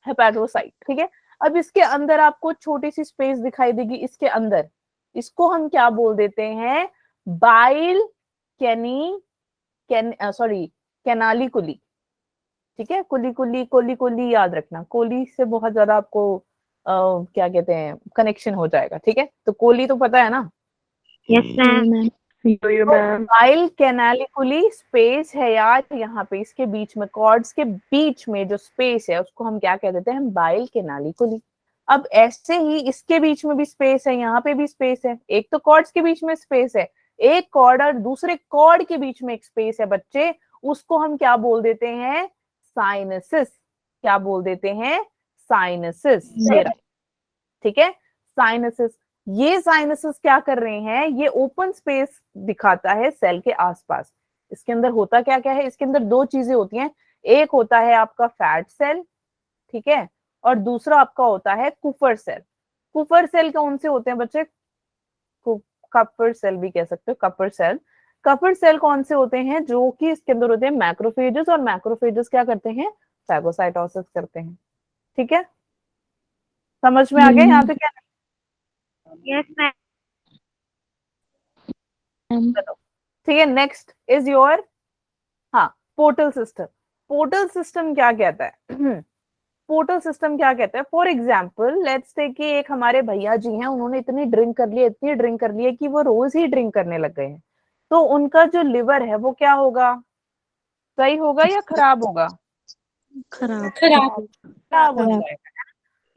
हेपेटोसाइट, ठीक है। अब इसके अंदर आपको छोटी सी स्पेस दिखाई देगी, इसके अंदर, इसको हम क्या बोल देते हैं, बाइल कैनालिकुली, ठीक है। कुली कुली कोली कोली याद रखना, कोली से बहुत ज्यादा आपको क्या कहते हैं कनेक्शन हो जाएगा, ठीक है। तो कोली तो पता है ना, yes ma'am. Bile canaliculi space है यार यहाँ पे, इसके बीच में, कॉर्ड्स के बीच में जो स्पेस है उसको हम क्या कह देते हैं, बाइल कैनालिकुली। अब ऐसे ही इसके बीच में भी स्पेस है, यहाँ पे भी स्पेस है, एक तो कॉर्ड्स के बीच में स्पेस है, एक कॉर्ड और दूसरे कॉर्ड के बीच में एक स्पेस है बच्चे, उसको हम क्या बोल देते हैं, साइनसिस। क्या बोल देते हैं, साइनसिस, ठीक है, साइनसिस। ये साइनसिस क्या कर रहे हैं, ये ओपन स्पेस दिखाता है सेल के आसपास। इसके अंदर होता क्या क्या है, इसके अंदर दो चीजें होती हैं, एक होता है आपका फैट सेल, ठीक है, और दूसरा आपका होता है कुफर सेल। कुफर सेल कौन से होते हैं बच्चे, कपर सेल भी कह सकते हो, कपर सेल। कपर सेल कौन से होते हैं, जो कि इसके अंदर होते हैं मैक्रोफेजेस, और मैक्रोफेजेस क्या करते हैं, फैगोसाइटोसिस करते हैं, ठीक है। समझ में आ गया यहाँ पे क्या, यस मैम। ठीक है। नेक्स्ट इज योर, हाँ, पोर्टल सिस्टम। पोर्टल सिस्टम क्या कहता है, पोर्टल सिस्टम क्या कहता है, फॉर एग्जाम्पल लेट्स से कि एक हमारे भैया जी हैं, उन्होंने इतनी ड्रिंक कर ली, इतनी ड्रिंक कर ली है कि वो रोज ही ड्रिंक करने लग गए हैं। तो उनका जो लिवर है वो क्या होगा, सही होगा या खराब होगा, खराब खराब हो जाएगा।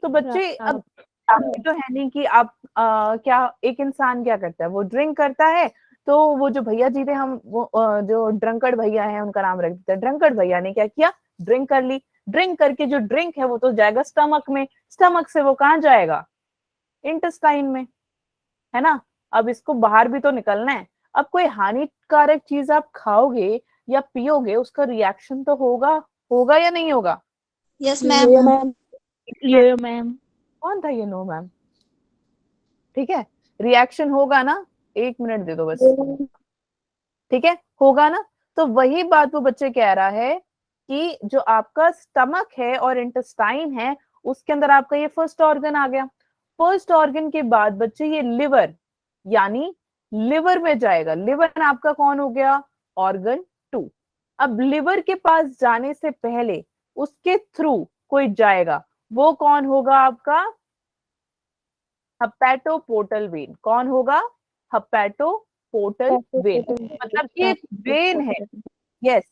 तो बच्चे अब ये तो है नहीं कि आप क्या एक इंसान क्या करता है, वो ड्रिंक करता है, तो वो जो भैया जी थे, हम वो जो ड्रंकर्ड भैया हैं उनका नाम रख देते हैं। ड्रंकर्ड भैया ने क्या किया, ड्रिंक कर ली, ड्रिंक करके जो ड्रिंक है वो तो जाएगा स्टमक में, स्टमक से वो कहाँ जाएगा, इंटेस्टाइन में, है ना। अब इसको बाहर भी तो निकलना है। अब कोई हानिकारक चीज आप खाओगे या पियोगे, उसका रिएक्शन तो होगा, होगा या नहीं होगा। यस योयो मैम। मैम, योयो मैम। कौन था ये, नो मैम, ठीक है, रिएक्शन होगा ना, 1 मिनट दे दो बस, ठीक है, होगा ना। तो वही बात वो बच्चे कह रहा है कि जो आपका स्टमक है और इंटेस्टाइन है, उसके अंदर आपका ये फर्स्ट ऑर्गन आ गया। फर्स्ट ऑर्गन के बाद बच्चे ये लिवर, यानी लिवर में जाएगा। लिवर आपका कौन हो गया, ऑर्गन 2। अब लिवर के पास जाने से पहले उसके थ्रू कोई जाएगा, वो कौन होगा आपका, हेपेटोपोर्टल वेन। कौन होगा, हेपेटोपोर्टल वेन, मतलब ये एक वेन है। यस,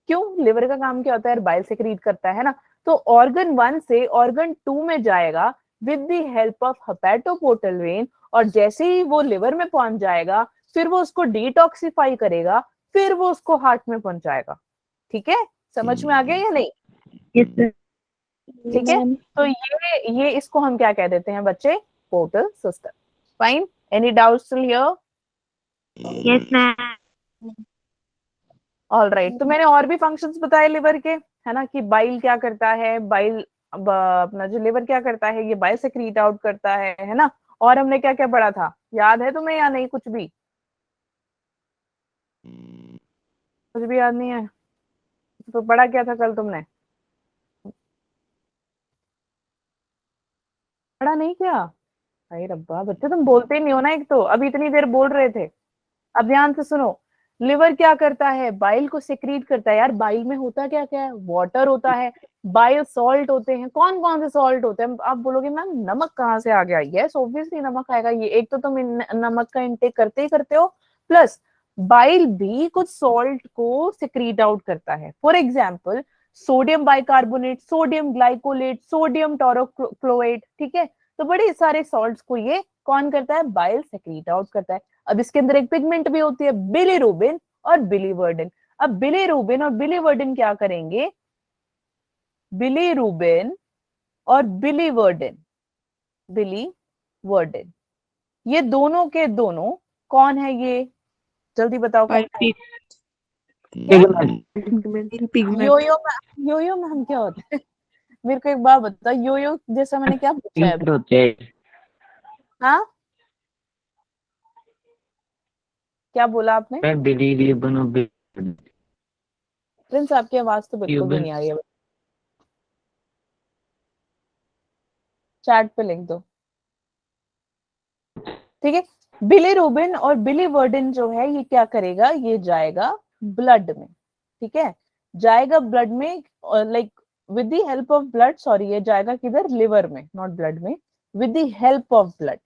क्यों, लिवर का काम क्या होता है, बाइल सेक्रीट करता है ना। तो ऑर्गन 1 से ऑर्गन 2 में जाएगा with the help of hepatoportal vein, और जैसे ही वो लिवर में पहुंच जाएगा, फिर वो उसको डिटॉक्सिफाई करेगा, फिर वो उसको हार्ट में पहुंचाएगा। ठीक है, समझ में आ गया या नहीं, ठीक है। तो ये इसको हम क्या कह देते हैं बच्चे, portal system. Fine, any doubts till here. Yes ma'am. All right, तो मैंने और भी फंक्शंस बताए लिवर के, है ना, कि बाइल क्या करता है, बाइल अपना जो लिवर क्या करता है, ये बाइल सेक्रीट आउट करता है ना। और हमने क्या क्या पढ़ा था, याद है तुम्हें या नहीं, कुछ भी, कुछ भी याद नहीं है, तो पढ़ा क्या था कल तुमने, पढ़ा नहीं क्या। अरे रब्बा बच्चे, तुम बोलते ही नहीं हो ना, एक तो अभी इतनी देर बोल रहे थे। अब ध्यान से सुनो, लिवर क्या करता है, बाइल को सेक्रीट करता है। यार बाइल में होता क्या क्या है, वाटर होता है, बाइल सॉल्ट होते हैं। कौन कौन से सॉल्ट होते हैं, आप बोलोगे मैम नमक कहाँ से आ गया, यस ऑब्वियसली नमक आएगा। ये एक तो तुम नमक का इंटेक करते ही करते हो, प्लस बाइल भी कुछ सॉल्ट को सेक्रीट आउट करता है। For example sodium bicarbonate, sodium glycolate, sodium taurocholate, ठीक है। तो बड़े सारे सॉल्ट्स को ये कौन करता है, बाइल सेक्रीट आउट करता है। अब इसके अंदर एक पिगमेंट भी होती है, बिलीरुबिन और बिलीवर्डिन। अब बिलीरुबिन और बिलीवर्डिन क्या करेंगे, बिलीरुबिन और बिलीवर्डिन, बिलीवर्डिन, ये दोनों के दोनों कौन है, ये जल्दी बताओ कौन है? योयो में हम क्या होता है, मेरे को एक बात बता, योयो जैसा मैंने क्या पूछा है अभी? हाँ, क्या बोला आपने? मैं बिलीव बनो प्रिंस आपकी आवाज तो बिल्कुल भी नहीं आ रही है, चैट पे लिख दो, ठीक है। बिलीरुबिन और बिलीवर्डिन जो है ये क्या करेगा, ये जाएगा ब्लड में, ठीक है, जाएगा ब्लड में, like with the help of blood, sorry ये जाएगा किधर, लिवर में, नॉट ब्लड में, with the help of blood,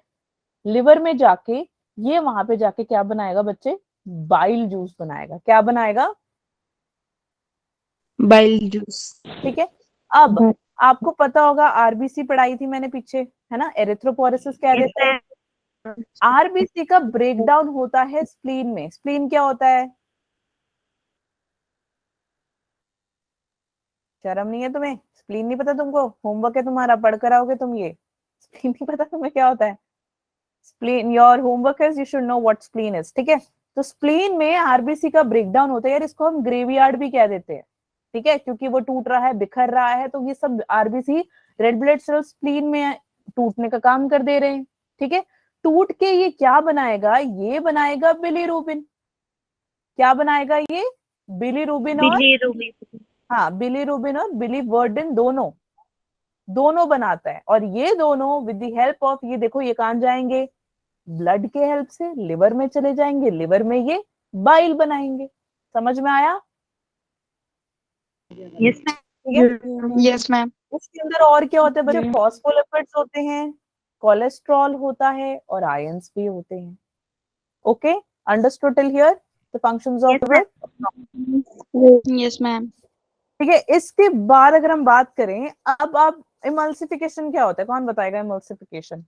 liver में जाके ये वहां पे जाके क्या बनाएगा बच्चे, बाइल जूस बनाएगा। क्या बनाएगा, बाइल जूस। ठीक है। अब आपको पता होगा, आरबीसी पढ़ाई थी मैंने पीछे, है ना, एरिथ्रोपोरेसिस कह देते हैं। आरबीसी का ब्रेकडाउन होता है स्प्लीन में। स्प्लीन क्या होता है, शर्म नहीं है तुम्हें, स्प्लीन नहीं पता तुमको, होमवर्क है तुम्हारा, पढ़ कर आओगे तुम ये, स्प्लीन नहीं पता तुम्हें क्या होता है, spleen, your homework is you should know what spleen is, ठीक है। तो स्प्लीन में आरबीसी का ब्रेकडाउन होता है, यार इसको हम ग्रेवयार्ड भी कह देते हैं, ठीक है, क्योंकि वो टूट रहा है, बिखर रहा है, तो ये सब RBC, red blood cells spleen में टूटने का काम कर दे रहे हैं, ठीक है। टूट के ये क्या बनाएगा, ये बनाएगा बिलीरुबिन। क्या बनाएगा ये, बिलीरुबिन और, हाँ बिलीरुबिन और बिलीवर्डिन, दोनों दोनों बनाता है। और ये दोनों विद द हेल्प ऑफ, ये देखो ये कहां जाएंगे, ब्लड के हेल्प से लिवर में चले जाएंगे, लिवर में ये बाइल बनाएंगे। समझ में आया? Yes ma'am. Yes ma'am. उसके अंदर और क्या होते हैं बच्चे, फॉस्फोलिपिड्स होते हैं, कोलेस्ट्रॉल होता है और आयंस भी होते हैं। Okay, understood till here the functions of liver? Yes ma'am. ठीक है, इसके बाद अगर हम बात करें, अब आप इमल्सिफिकेशन क्या होता है, कौन बताएगा इमल्सिफिकेशन?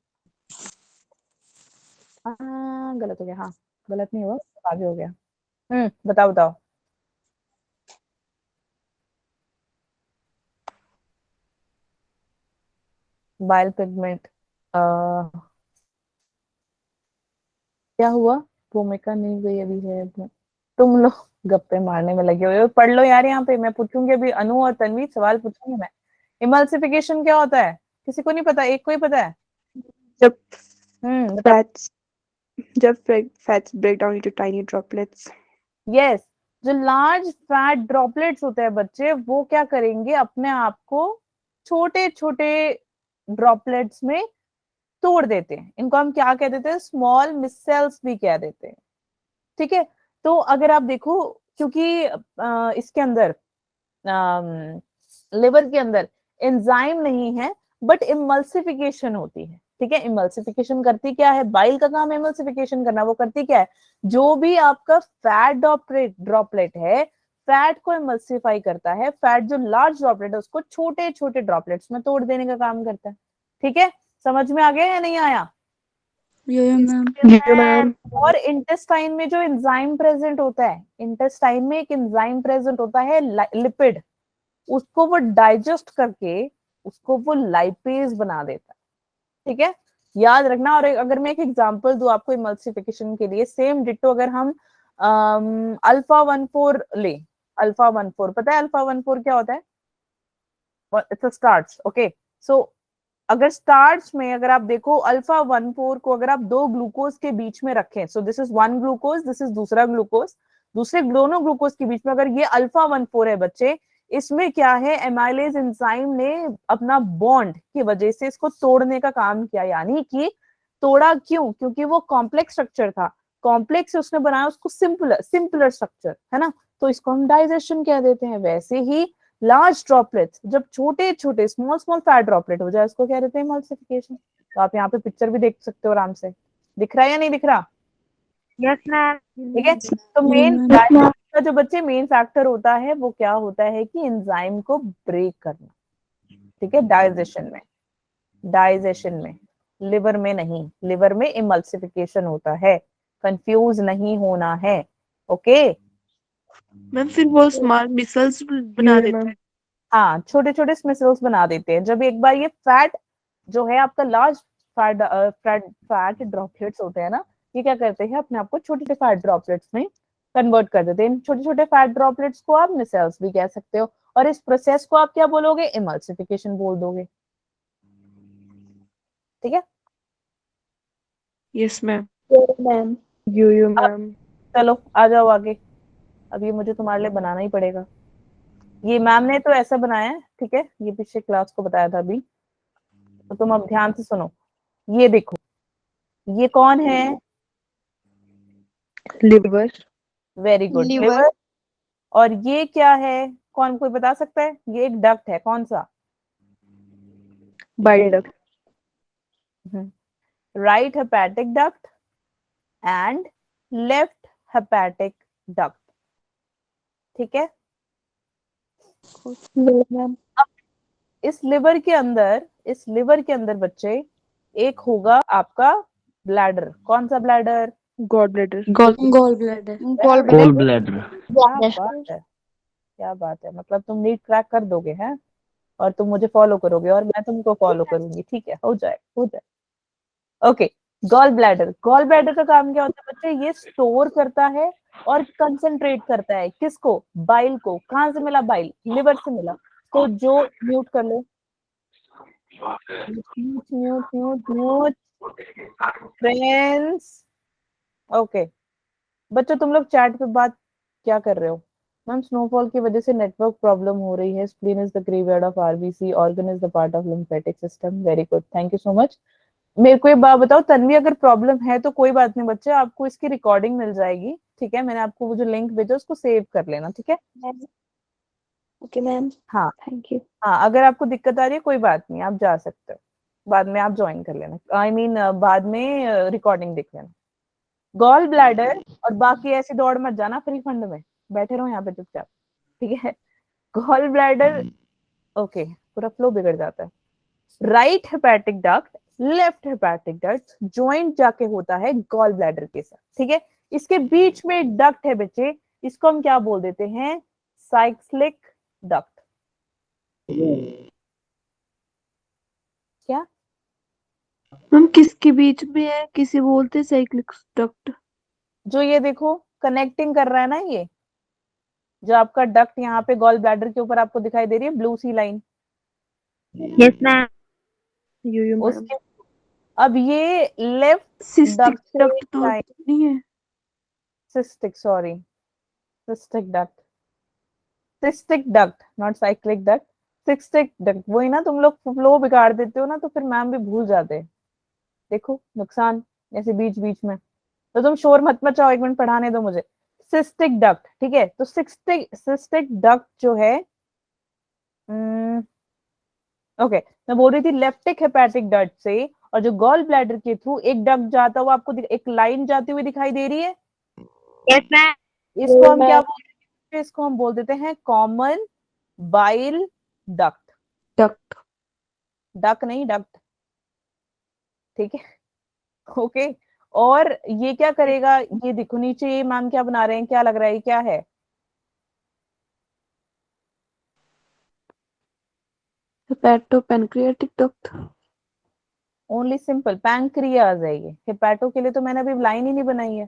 गलत हो गया, हाँ गलत नहीं हुआ, आगे हो गया। बताओ बताओ। बाइल पिगमेंट, क्या हुआ? भूमिका नहीं गई अभी है, तुम लोग गप्पे मारने में लगे हुए हो, पढ़ लो यार, यहाँ पे मैं पूछूंगी अभी, अनु और तन्वी सवाल पूछूंगी मैं। इमल्सिफिकेशन क्या होता है, किसी को नहीं पता? एक को ही पता है? जब बताओ। fats जब fats break down into tiny droplets. Yes, जो लार्ज फैट ड्रॉपलेट्स होते हैं बच्चे, वो क्या करेंगे, अपने आप को छोटे छोटे ड्रॉपलेट्स में तोड़ देते हैं। इनको हम क्या कह देते हैं? स्मॉल मिसेल्स भी कह देते हैं। ठीक है, तो अगर आप देखो, क्योंकि इसके अंदर लिवर के अंदर एंजाइम नहीं है, बट इमल्सिफिकेशन होती है। ठीक है, इमल्सिफिकेशन करती क्या है? बाइल का काम है इमल्सिफिकेशन करना। वो करती क्या है? जो भी आपका फैट ड्रॉपलेट है, फैट को इमल्सिफाई करता है। फैट जो लार्ज ड्रॉपलेट है, उसको छोटे छोटे ड्रॉपलेट्स में तोड़ देने का काम करता है। ठीक है, समझ में आ गया या नहीं आया? मैम और इंटेस्टाइन में जो एंजाइम प्रेजेंट होता है, इंटेस्टाइन में एक एंजाइम प्रेजेंट होता है लिपिड, उसको वो डाइजेस्ट करके उसको वो लाइपेज बना देता है। ठीक है, याद रखना। और अगर मैं एक एग्जांपल दूं आपको इमल्सिफिकेशन के लिए, सेम डिट्टो अगर हम अल्फा 14 ले, अल्फा 14 पता है अल्फा 14 क्या होता है? It's a starch. ओके, सो अगर स्टार्च में अगर आप देखो अल्फा 14 को अगर आप दो ग्लूकोज के बीच में रखें, so this is one glucose, this is दूसरा ग्लूकोज, दूसरे दोनों ग्लूकोज के बीच में अगर ये अल्फा 14 है बच्चे, इसमें क्या है, एमाइलेज एंजाइम ने अपना बॉन्ड की वजह से इसको तोड़ने का काम किया। यानी कि तोड़ा क्यों? क्योंकि वो कॉम्प्लेक्स स्ट्रक्चर था, कॉम्प्लेक्स से उसने बनाया उसको सिंपलर स्ट्रक्चर, है ना, तो इसको हम डाइजेशन कह देते हैं। वैसे ही लार्ज ड्रॉपलेट्स जब छोटे छोटे स्मॉल फैट ड्रॉपलेट हो जाए, उसको क्या कहते हैं? इमल्सिफिकेशन। तो आप यहाँ पे पिक्चर भी देख सकते हो आराम से, दिख रहा है या नहीं दिख रहा? Yes ma'am. ठीक है, तो मेन का जो बच्चे मेन फैक्टर होता है वो क्या होता है कि एंजाइम को ब्रेक करना। ठीक है, डाइजेशन में, लिवर में नहीं, लिवर में इमल्सिफिकेशन होता है, कंफ्यूज नहीं होना है। ओके, मैम फिर वो स्मॉल मिसल्स बना देते हैं। हाँ, छोटे छोटे मिसल्स बना देते हैं। जब एक बार ये फैट जो है आपका लार्ज फैट ड्रॉपलेट्स होते हैं ना, ये क्या करते हैं, अपने आप को छोटे छोटे फैट ड्रॉपलेट्स में कन्वर्ट कर देते हैं। इन छोटे छोटे फैट ड्रॉपलेट्स को आप मिसल्स भी कह सकते हो, और इस प्रोसेस को आप क्या बोलोगे? इमल्सिफिकेशन बोल दोगे। ठीक है, yes ma'am. Ma'am you ma'am चलो आ जाओ आगे। अब ये मुझे तुम्हारे लिए बनाना ही पड़ेगा। ये मैम ने तो ऐसा बनाया है, ठीक है, ये पिछले क्लास को बताया था अभी, तो तुम अब ध्यान से सुनो। ये देखो, ये कौन है? Liver very good, liver. और ये क्या है, कौन कोई बता सकता है? ये एक डक्ट है, कौन सा? Bile duct right hepatic duct and left hepatic duct. ठीक है, मैम इस लिवर के अंदर बच्चे एक होगा आपका ब्लैडर। कौन सा bladder? Gall bladder gall bladder. Gall bladder. क्या बात है, मतलब तुम नीट क्रैक कर दोगे हैं, और तुम मुझे फॉलो करोगे और मैं तुमको फॉलो करूंगी। ठीक है, हो जाए। ओके, गॉल ब्लैडर का काम क्या होता है बच्चे? ये स्टोर करता है और कंसंट्रेट करता है किसको? बाइल को। कहां से मिला बाइल? लिवर से मिला। तो जो म्यूट कर लो, म्यूट फ्रेंड्स। ओके बच्चों, तुम लोग चैट पे बात क्या कर रहे हो? मैम, स्नोफॉल की वजह से नेटवर्क प्रॉब्लम हो रही है। Spleen is the graveyard of RBC, organ is the part of lymphatic system. Very good, thank you so much. मेरे को एक बात बताओ तन्वी, अगर प्रॉब्लम है तो कोई बात नहीं बच्चे, आपको इसकी रिकॉर्डिंग मिल जाएगी। ठीक है, मैंने आपको वो जो लिंक भेजा उसको सेव कर लेना। ठीक है, ओके मैम हाँ थैंक यू हाँ, अगर आपको दिक्कत आ रही है कोई बात नहीं, आप जा सकते हो, बाद में आप ज्वाइन कर लेना। आई मीन बाद में रिकॉर्डिंग देख लेना। गॉल ब्लैडर, और बाकी ऐसी दौड़ मत जाना फ्री फंड में, बैठे रहो यहाँ पे चुपचाप। ठीक है, गॉल ब्लैडर, ओके पूरा फ्लो बिगड़ जाता है। Right hepatic duct, left hepatic duct joint जाके होता है गॉल ब्लैडर के साथ, ठीक है। इसके बीच में एक डक्ट है बच्चे, इसको हम क्या बोल देते हैं, साइक्लिक डक्ट। क्या मैम किसके बीच में है, किसे बोलते हैं साइक्लिक डक्ट? जो ये देखो कनेक्टिंग कर रहा है ना, ये जो आपका डक्ट यहाँ पे गॉल ब्लैडर के ऊपर आपको दिखाई दे रही है ब्लू सी line, yes ma'am. You ma'am. उसके अब ये लेफ्ट सिस्टिक डक्ट डक्ट तो नहीं है? Cystic, sorry cystic duct, cystic duct not cyclic duct, cystic duct. वही ना, तुम लोग फ्लो बिगाड़ देते हो ना, तो फिर मैम भी भूल जाते हैं। देखो नुकसान ऐसे बीच बीच में, तो तुम शोर मत मचाओ, एक मिनट पढ़ाने दो मुझे। सिस्टिक डक्ट, ठीक है। तो सिस्टिक डक्ट जो है, ओके मैं बोल रही थी लेफ्टिक हेपेटिक डक्ट से, और जो गॉल ब्लैडर के थ्रू एक डक्ट जाता हुआ आपको एक लाइन जाती हुई दिखाई दे रही है। Yes ma'am. इसको हम क्या बोलते हैं, इसको हम बोल देते हैं common bile duct. Duct. Duck नहीं डक्ट, ठीक है ओके। और ये क्या करेगा, ये देखो नीचे ये मैम क्या बना रहे हैं, क्या लग रहा है, ये क्या है, hepato pancreatic duct. Only simple pancreas है ये। हेपेटो के लिए तो मैंने अभी लाइन ही नहीं बनाई है,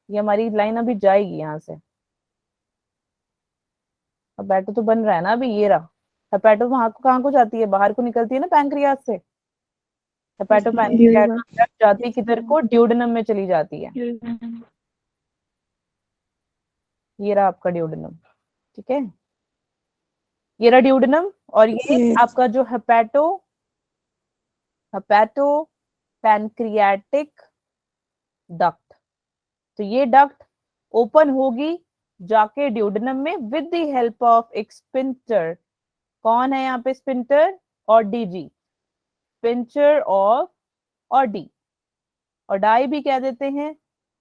ये हमारी लाइन अभी जाएगी यहाँ से। हेपेटो तो बन रहा है ना अभी, ये रहा हेपेटो। वहां को कहाँ को जाती है, बाहर को निकलती है ना पैंक्रियाज से। हेपेटो पैंक्रियाज जाती है किधर को, ड्यूडेनम में चली जाती है। ये रहा आपका ड्यूडेनम, ठीक है, ये रहा ड्यूडेनम। और ये आपका जो हेपेटो पैनक्रियाटिक डक्ट, तो ये डक्ट ओपन होगी जाके ड्यूडेनम में विद द हेल्प ऑफ एक स्पिंटर। कौन है यहाँ पे स्पिंटर, और डीजी, स्पिंचर ऑफ और डी, और डाई भी कह देते हैं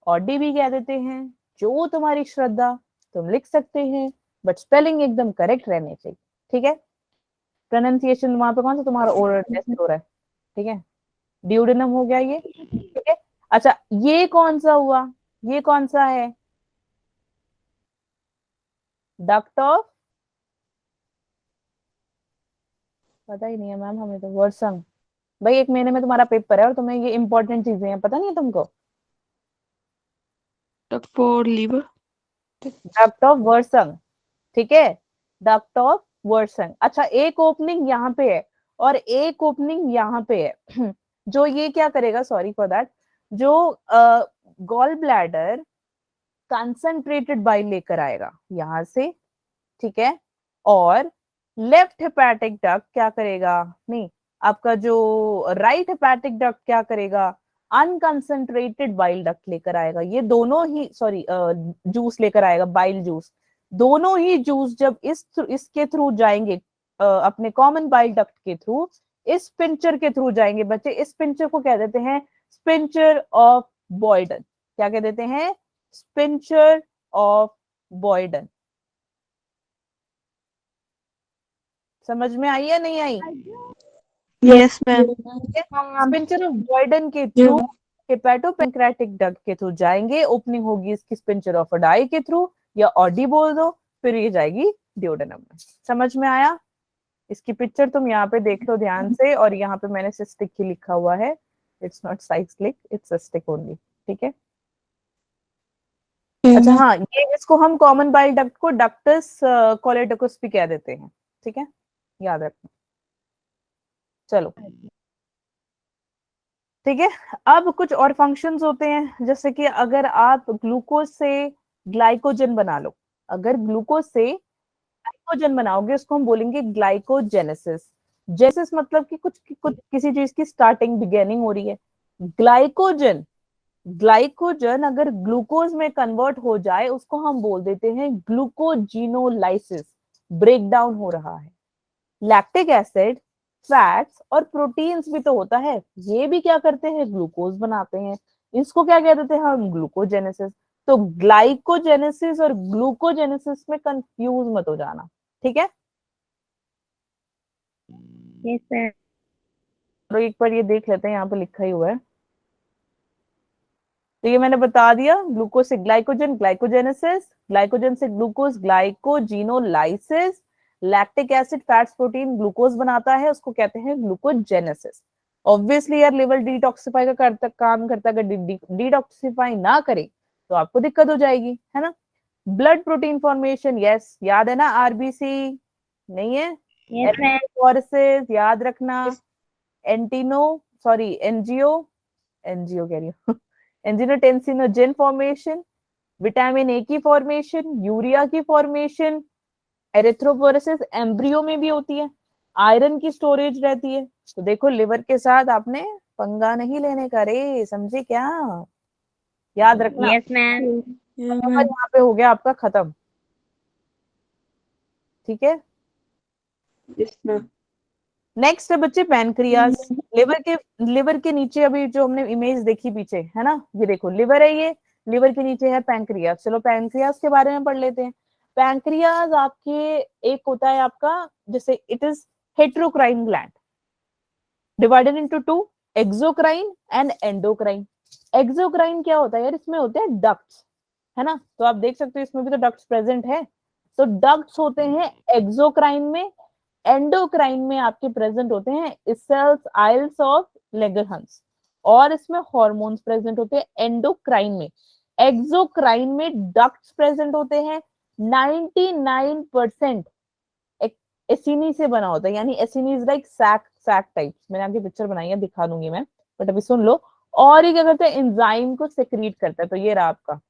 और डी भी कह देते हैं, जो तुम्हारी श्रद्धा, तुम लिख सकते हैं, बट स्पेलिंग एकदम करेक्ट रहने चाहिए, ठीक है। प्रोनाउंसिएशन वहां पे कौन सा तुम्हारा ओरल टेस्ट हो रहा है, ठीक है। ड्यूडेनम हो गया ये, ठीक है। अच्छा ये कौन सा हुआ, ये कौन सा है, डक्ट ऑफ, पता ही नहीं है मैम हमें तो, वर्संग। भाई एक महीने में तुम्हारा पेपर है और तुम्हें ये इंपॉर्टेंट चीजें हैं, पता नहीं है तुमको। Duct for liver. Duct of Wirsung, ठीक है, डक्ट ऑफ वर्संग। अच्छा एक ओपनिंग यहाँ पे है और एक ओपनिंग यहाँ पे है जो ये क्या करेगा, सॉरी फॉर दैट, जो गॉल ब्लैडर कंसंट्रेटेड बाइल लेकर आएगा यहाँ से, ठीक है। और लेफ्ट हेपेटिक डक्ट क्या करेगा, नहीं आपका जो राइट हेपेटिक डक्ट क्या करेगा, अनकंसंट्रेटेड बाइल डक्ट लेकर आएगा। ये दोनों ही, सॉरी जूस लेकर आएगा, बाइल जूस। दोनों ही जूस जब इसके थ्रू जाएंगे, अपने कॉमन बाइल डक्ट के थ्रू, इस पिंचर के थ्रू जाएंगे बच्चे। इस पिंचर को क्या देते हैं, स्पिंचर ऑफ बॉयडन। क्या कह देते हैं, स्पिंचर ऑफ बॉयडन। समझ में आई या नहीं आई? Yes ma'am. Sphincter of Boyden के थ्रू हेपेटोपैंक्रेटिक डक्ट के थ्रू जाएंगे, ओपनिंग होगी इसकी स्पिंचर ऑफ अडाई के थ्रू, या ऑडी बोल दो, फिर ये जाएगी ड्यूडेनम में। समझ में आया? इसकी पिक्चर तुम यहाँ पे देख लो ध्यान से, और यहाँ पे मैंने सिस्टिक ही लिखा हुआ है, it's not cyclic, it's cystic only, ठीक है। अच्छा हाँ, ये इसको हम कॉमन बाइल डक्ट को डक्टस कोलेडोकस भी कह देते हैं, ठीक है, याद रखना। चलो ठीक है, अब कुछ और फंक्शंस होते हैं, जैसे कि अगर आप ग्लूकोज से ग्लाइकोजन बना लो, अगर ग्लूकोज से ग्लाइकोजन बनाओगे उसको हम बोलेंगे ग्लाइकोजेनेसिस। जेनेसिस मतलब कि कुछ किसी चीज की स्टार्टिंग बिगिनिंग हो रही है। ग्लाइकोजन अगर ग्लूकोज में कन्वर्ट हो जाए उसको हम बोल देते हैं ग्लूकोजिनोलाइसिस, ब्रेक डाउन हो रहा है। लैक्टिक एसिड, फैट्स और प्रोटीन्स भी तो होता है, ये भी क्या करते हैं, ग्लूकोज बनाते हैं, इसको क्या कह देते हैं हम, ग्लूकोजेनेसिस। तो ग्लाइकोजेनेसिस और ग्लूकोजेनेसिस में कंफ्यूज मत हो जाना, ठीक है। Yes ma'am. तो एक बार ये देख लेते हैं, यहाँ पे लिखा ही हुआ है। तो ये मैंने बता दिया, ग्लूकोज से ग्लाइकोजन ग्लाइकोजेनेसिस, ग्लाइकोजन से glucose glycogenolysis, lactic acid fats protein glucose बनाता है, उसको कहते हैं ग्लूकोजेनेसिस। ऑब्वियसली यार लिवर डिटॉक्सिफाई का काम करता है, अगर डिटॉक्सिफाई ना करे तो आपको दिक्कत हो जाएगी, है ना। ब्लड प्रोटीन फॉर्मेशन, यस याद है ना, आरबीसी नहीं है, यस मैम। एरिथ्रोपोएसिस याद रखना, एनजीओ कह रही हूँ एंजियोटेंसिनोजेन फॉर्मेशन, विटामिन ए की फॉर्मेशन, यूरिया की फॉर्मेशन, एरिथ्रोपोरेसिस एम्ब्रियो में भी होती है, आयरन की स्टोरेज रहती है। तो देखो लिवर के साथ आपने पंगा नहीं लेने का रे, समझे क्या, याद रखना। Yes ma'am. यहाँ पे हो गया आपका खत्म, ठीक है। Yes ma'am. नेक्स्ट है बच्चे पैनक्रियास। लिवर के नीचे अभी जो हमने इमेज देखी पीछे, है ना, ये देखो लिवर है, ये लिवर के नीचे है पैनक्रियास। चलो पैनक्रियास के बारे में पढ़ लेते हैं। पैनक्रियास आपके एक होता है आपका, जैसे it is heterocrine gland divided into two, exocrine and endocrine. Exocrine क्या होता है यार, इसमें होते हैं डक्ट्स, है ना, तो आप देख सकते हो इसमें भी तो डक्ट्स प्रेजेंट है। तो डक्ट्स होते हैं एक्सोक्राइन में, एंडोक्राइन में आपके प्रेजेंट होते हैं सेल्स आइल्स ऑफ लेगरहंस, और इसमें हॉर्मोन्स प्रेजेंट होते हैं एंडोक्राइन में। एक्सोक्राइन में डक्ट्स प्रेजेंट होते हैं, 99% एसिनी से बना होता है, यानी एसिनी इज लाइक सैक टाइप। मैंने आपकी पिक्चर बनाई है, दिखा दूंगी मैं, बट अभी सुन लो। और ये क्या करता है, एंजाइम को सेक्रीट करता है। तो ये रहा आपका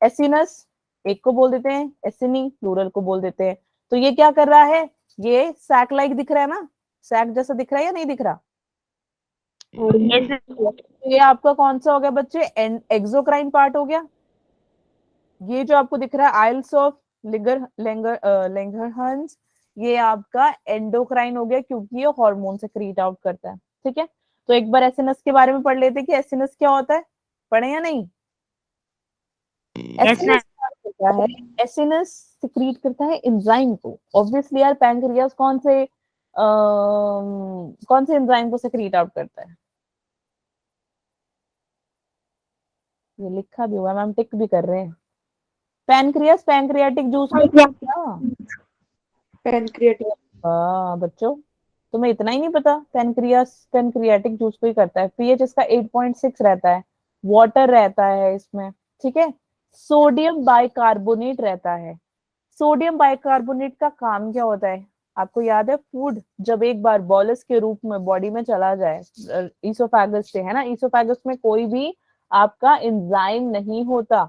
एसिनस, एक को बोल देते हैं एसिनी, प्लूरल को बोल देते हैं। तो ये क्या कर रहा है, ये सैक लाइक दिख रहा है ना, सैक जैसा दिख रहा है या नहीं दिख रहा। ये आपका कौन सा हो गया बच्चे, एक्सोक्राइन पार्ट हो गया। ये जो आपको दिख रहा है आइल्स ऑफ लेंगरहंस, ये आपका एंडोक्राइन हो गया, क्योंकि ये हार्मोन से क्रिएट आउट करता है, ठीक है। तो एक बार एसिनस के बारे में पढ़ लेते हैं कि एसिनस क्या होता है, पढ़े या नहीं। एसिनस क्या है, एसिनस सिक्रीट करता है एंजाइम को। ऑब्वियसली यार पैनक्रियास कौन से एंजाइम को सिक्रीट आउट करता है, ये लिखा भी हुआ है, मैम टिक भी कर रहे हैं। पैनक्रियास पैनक्रियाटिक जूस में पैनक्रियाटिक। बच्चों तुम्हें इतना ही नहीं पता, पैनक्रियास पैनक्रियाटिक जूस को ही करता है। पीएच इसका 8.6 रहता है, वाटर रहता है इसमें, ठीक है। सोडियम बाइकार्बोनेट रहता है। सोडियम बाइकार्बोनेट का काम क्या होता है, आपको याद है, फूड जब एक बार बॉलस के रूप में बॉडी में चला जाए ईसोफेगस से, है ना, ईसोफेगस में कोई भी आपका एंजाइम नहीं होता,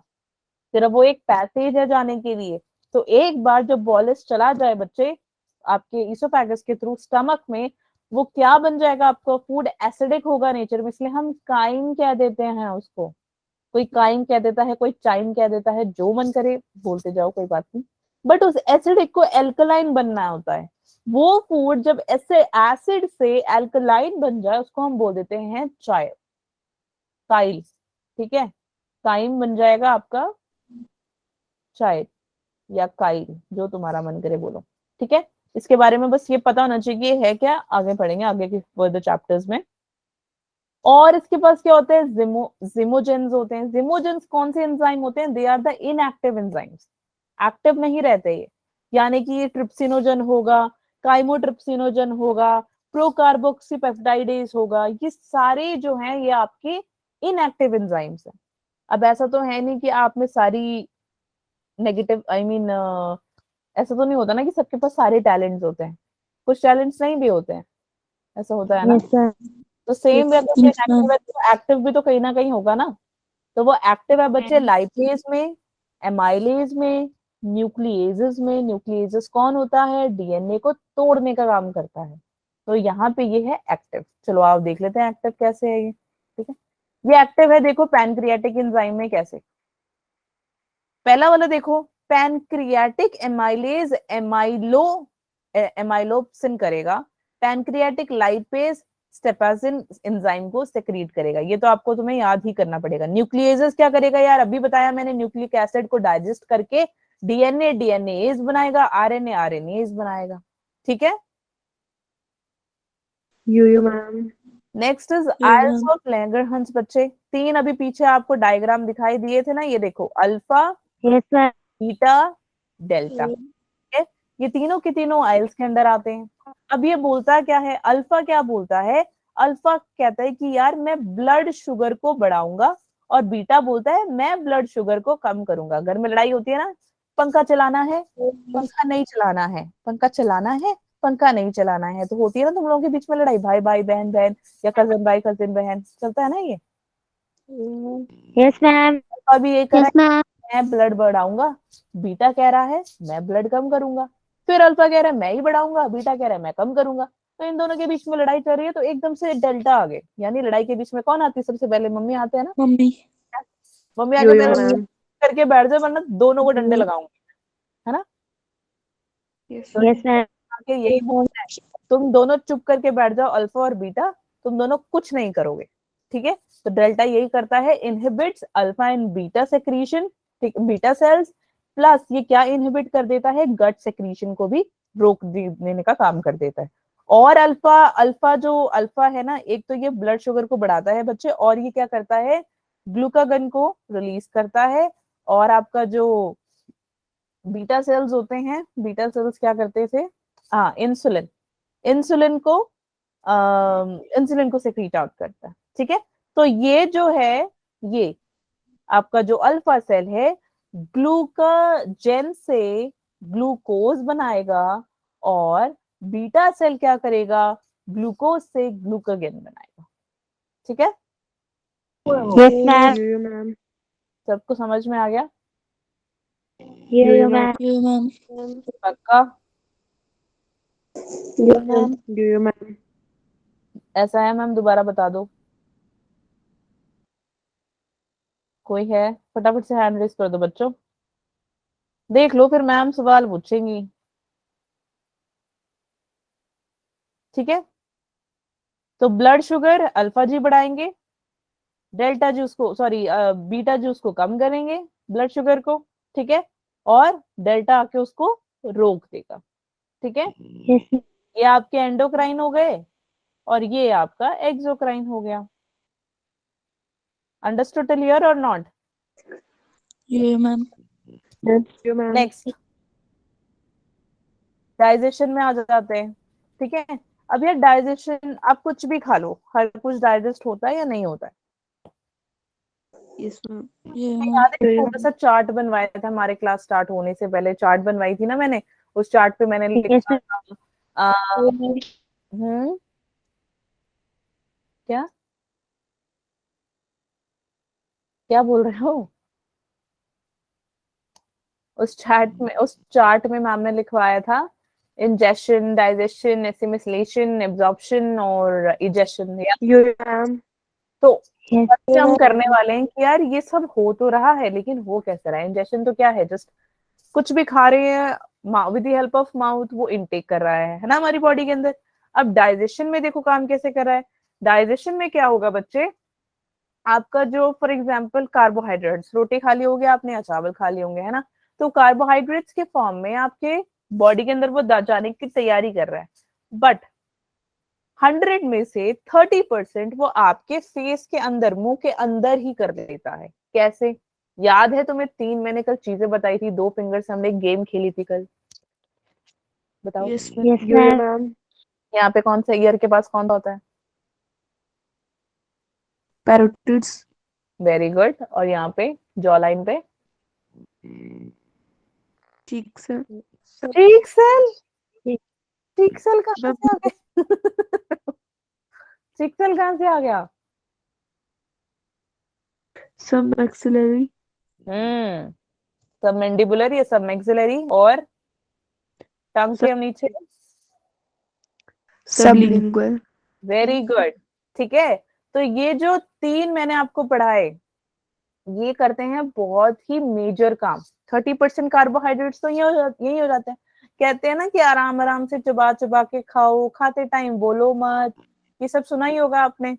सिर्फ वो एक पैसेज है जाने के लिए। तो एक बार जब बॉलस चला जाए बच्चे आपके ईसोफेगस के थ्रू स्टमक में, वो क्या बन जाएगा, आपको फूड एसिडिक होगा नेचर में, इसलिए हम काइम कह देते हैं उसको। कोई काइम कह देता है, कोई चाइम कह देता है, जो मन करे बोलते जाओ, कोई बात नहीं। बट उस एसिडिक को एल्कलाइन बनना होता है। वो फूड जब ऐसे एसिड से एल्कलाइन बन जाए, उसको हम बोल देते हैं चाय, काइल, ठीक है। काइम बन जाएगा आपका चाय या काइल, जो तुम्हारा मन करे बोलो, ठीक है। इसके बारे में बस ये पता होना चाहिए कि है क्या, आगे पढ़ेंगे आगे के फर्दर चैप्टर्स में। और इसके पास क्या होते हैं, जिमोजेंस होते हैं। जिमोजेंस कौन से एंजाइम होते हैं, they are the inactive enzymes, active नहीं रहते ये, यानी कि ये ट्रिप्सिनोजन होगा, काइमोट्रिप्सिनोजन होगा, प्रोकार्बोक्सीपेप्टाइडेज होगा, ये सारे जो हैं ये आपके इनएक्टिव एंजाइम्स हैं। अब ऐसा तो है नहीं कि आप में सारी नेगेटिव ऐसा तो नहीं होता ना कि सबके पास सारे टैलेंट्स होते हैं, कुछ टैलेंट्स नहीं भी होते हैं, ऐसा होता है ना। तो सेम एक्टिव भी तो कहीं ना कहीं होगा ना। तो वो एक्टिव है बच्चे लाइपेज में, एमाइलेज में, न्यूक्लिएजेस में। न्यूक्लिएजेस कौन होता है, डीएनए को तोड़ने का काम करता है। तो यहाँ पे ये है एक्टिव। चलो आप देख लेते हैं एक्टिव कैसे है ये, ठीक है। ये एक्टिव है, देखो पैनक्रियाटिक एंजाइम में कैसे। पहला वाला देखो, पैनक्रियाटिक एमाइलेज एमाइलोप्सिन करेगा, पैनक्रियाटिक लाइपेज स्टेपाजिन एंजाइम को सेक्रीट करेगा। ये तो आपको तुम्हें याद ही करना पड़ेगा। न्यूक्लिएजेस क्या करेगा यार, अभी बताया मैंने, न्यूक्लिक एसिड को डाइजेस्ट करके डीएनए डीएनएज बनाएगा, आरएनए आरएनएज बनाएगा। ठीक है। Yo ma'am. Next is isles of Langerhans बच्चे। 3 अभी पीछे आपको डायग्राम दिखाई दिए थे ना, ये देखो alpha, yes ma'am. Beta, delta. ठीक है, ये तीनों के तीनों आइल्स के अंदर आते हैं। अब ये बोलता क्या है, अल्फा क्या बोलता है, अल्फा कहता है कि यार मैं ब्लड शुगर को बढ़ाऊंगा, और बीटा बोलता है मैं ब्लड शुगर को कम करूंगा। घर में लड़ाई होती है ना, पंखा चलाना है, पंखा नहीं चलाना है, पंखा चलाना है, पंखा नहीं चलाना है, तो होती है ना तुम लोगों के बीच में लड़ाई, भाई भाई बहन बहन, या कजन भाई कजन बहन, चलता है ना ये। Yes ma'am. अभी ये कह यस रहा है मैम। मैं ब्लड बढ़ाऊंगा, बीटा कह रहा है मैं ब्लड कम करूंगा, फिर अल्फा कह रहा है मैं ही बढ़ाऊंगा, बीटा कह रहा है मैं कम करूंगा। तो इन दोनों के बीच में लड़ाई चल रही है, तो एकदम से डेल्टा आ गए, यानी लड़ाई के बीच में कौन आती है सबसे पहले, मम्मी आते हैं ना। मम्मी। मम्मी आके यो मेरे मैम। करके बैठ जाए, वरना दोनों को डंडे लगाऊंगी, है ना। तो यस मैम। आके यही बोलना है, तुम दोनों चुप करके बैठ जाओ, अल्फा और बीटा, तुम दोनों कुछ नहीं करोगे। ठीक है, तो डेल्टा यही करता है, inhibits alpha and beta secretion, beta cells, plus ये क्या इनहिबिट कर देता है, गट सेक्रीशन को भी रोक देने का काम कर देता है। और अल्फा अल्फा जो अल्फा है ना, एक तो ये ब्लड शुगर को बढ़ाता है बच्चे, और ये क्या करता है, ग्लूकागन को रिलीज करता है। और आपका जो बीटा सेल्स होते हैं, बीटा सेल्स क्या करते थे, हाँ इंसुलिन, इंसुलिन को इंसुलिन को सेक्रीट आउट करता है। ठीक है, तो ये जो है, ये आपका जो अल्फा सेल है, ग्लूकाजेन से ग्लूकोज बनाएगा, और बीटा सेल क्या करेगा, ग्लूकोज से ग्लूकागन बनाएगा। ठीक है, यस मैम। यो मैम। सबको समझ में आ गया, यो मैम। पक्का। यो मैम। ऐसा है मैम, दोबारा बता दो, कोई है, फटाफट से हैंड रेस कर दो बच्चों, देख लो फिर मैम सवाल पूछेंगी। ठीक है, तो ब्लड शुगर अल्फा जी बढ़ाएंगे, डेल्टा जी उसको सॉरी बीटा जी उसको कम करेंगे ब्लड शुगर को। ठीक है, और डेल्टा आके उसको रोक देगा। ठीक है, यस ये आपके एंडोक्राइन हो गए, और ये आपका एक्सोक्राइन हो गया। अंडरस्टूड क्लियर और नॉट। ये मैम। यो मैम। नेक्स्ट डाइजेशन में आ जाते हैं। ठीक है, अब यार डाइजेशन आप कुछ भी खा लो, हर कुछ डाइजेस्ट होता है या नहीं होता है। Yes ma'am. ये याद है मैम। छोटा सा चार्ट बनवाया था हमारे क्लास स्टार्ट होने से पहले, चार्ट बनवाई थी ना मैंने, उस चार्ट पे मैंने यस लिखा था क्या क्या बोल रहे हो, उस चार्ट में मैम ने लिखवाया था इंजेशन, डाइजेशन, एसिमिलेशन, एब्जॉर्प्शन और इजेशन। यो मैम। तो यस बच्चे हम करने वाले हैं कि यार ये सब हो तो रहा है, लेकिन हो कैसे रहा है। इंजेक्शन तो क्या है, जस्ट कुछ भी खा रहे हैं with the help of mouth, वो इनटेक कर रहा है ना हमारी बॉडी के अंदर। अब डाइजेशन में देखो काम कैसे कर रहा है। डाइजेशन में क्या होगा बच्चे, आपका जो फॉर एग्जाम्पल कार्बोहाइड्रेट्स, रोटी खा ली होगी आपने या चावल खा लिए होंगे, है ना, तो कार्बोहाइड्रेट्स के फॉर्म में आपके बॉडी के अंदर वो जाने की तैयारी कर रहा है, बट 100 में से 30% वो आपके फेस के अंदर, मुंह के अंदर ही कर देता है। कैसे, याद है तुम्हें 3 मैंने कल चीजें बताई थी, 2 फिंगर से हमने एक गेम खेली थी कल, बताओ। यस यस यो मैम। मैम। यहाँ पे कौन सा ईयर के पास कौन सा होता है, पैरोटिड्स। वेरी गुड, और यहाँ पे जॉ लाइन पे ठीक सर। चीक सेल, चीक सेल कहाँ से आ गया चीक सेल कहाँ से आ गया, सब मैक्सिलरी। सब मैंडिबुलर या सब मैक्सिलरी, और टंग के नीचे सबलिंगुअल। Very good. ठीक है, तो ये जो 3 मैंने आपको पढ़ाए, ये करते हैं बहुत ही मेजर काम। 30% कार्बोहाइड्रेट्स तो यही हो जाते हैं। कहते हैं ना कि आराम आराम से चबा चबा के खाओ, खाते टाइम बोलो मत, ये सब सुना ही होगा आपने।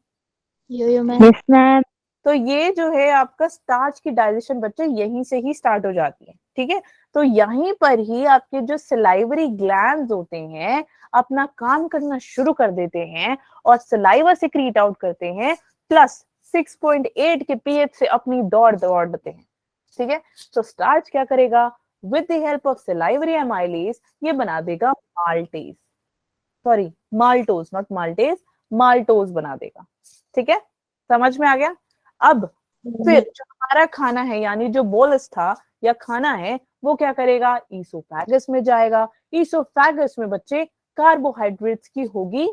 यो मैम। Yes ma'am. तो ये जो है आपका स्टार्च की डाइजेशन बच्चे यहीं से ही स्टार्ट हो जाती है, ठीक है। तो यहीं पर ही आपके जो सलाइवरी ग्लैंड्स होते हैं अपना काम करना शुरू कर देते हैं और सलाइवा सिक्रीट आउट करते हैं, प्लस 6.8 के पीएच से अपनी दौड़ते हैं, ठीक है। तो स्टार्च क्या करेगा, with the help of salivary amylase ये बना देगा maltase, sorry maltose, not maltase, maltose बना देगा, ठीक है। समझ में आ गया। अब फिर जो हमारा खाना है यानी जो बोलस था या खाना है वो क्या करेगा, ईसोफेगस में जाएगा। ईसोफेगस में बच्चे कार्बोहाइड्रेट्स की होगी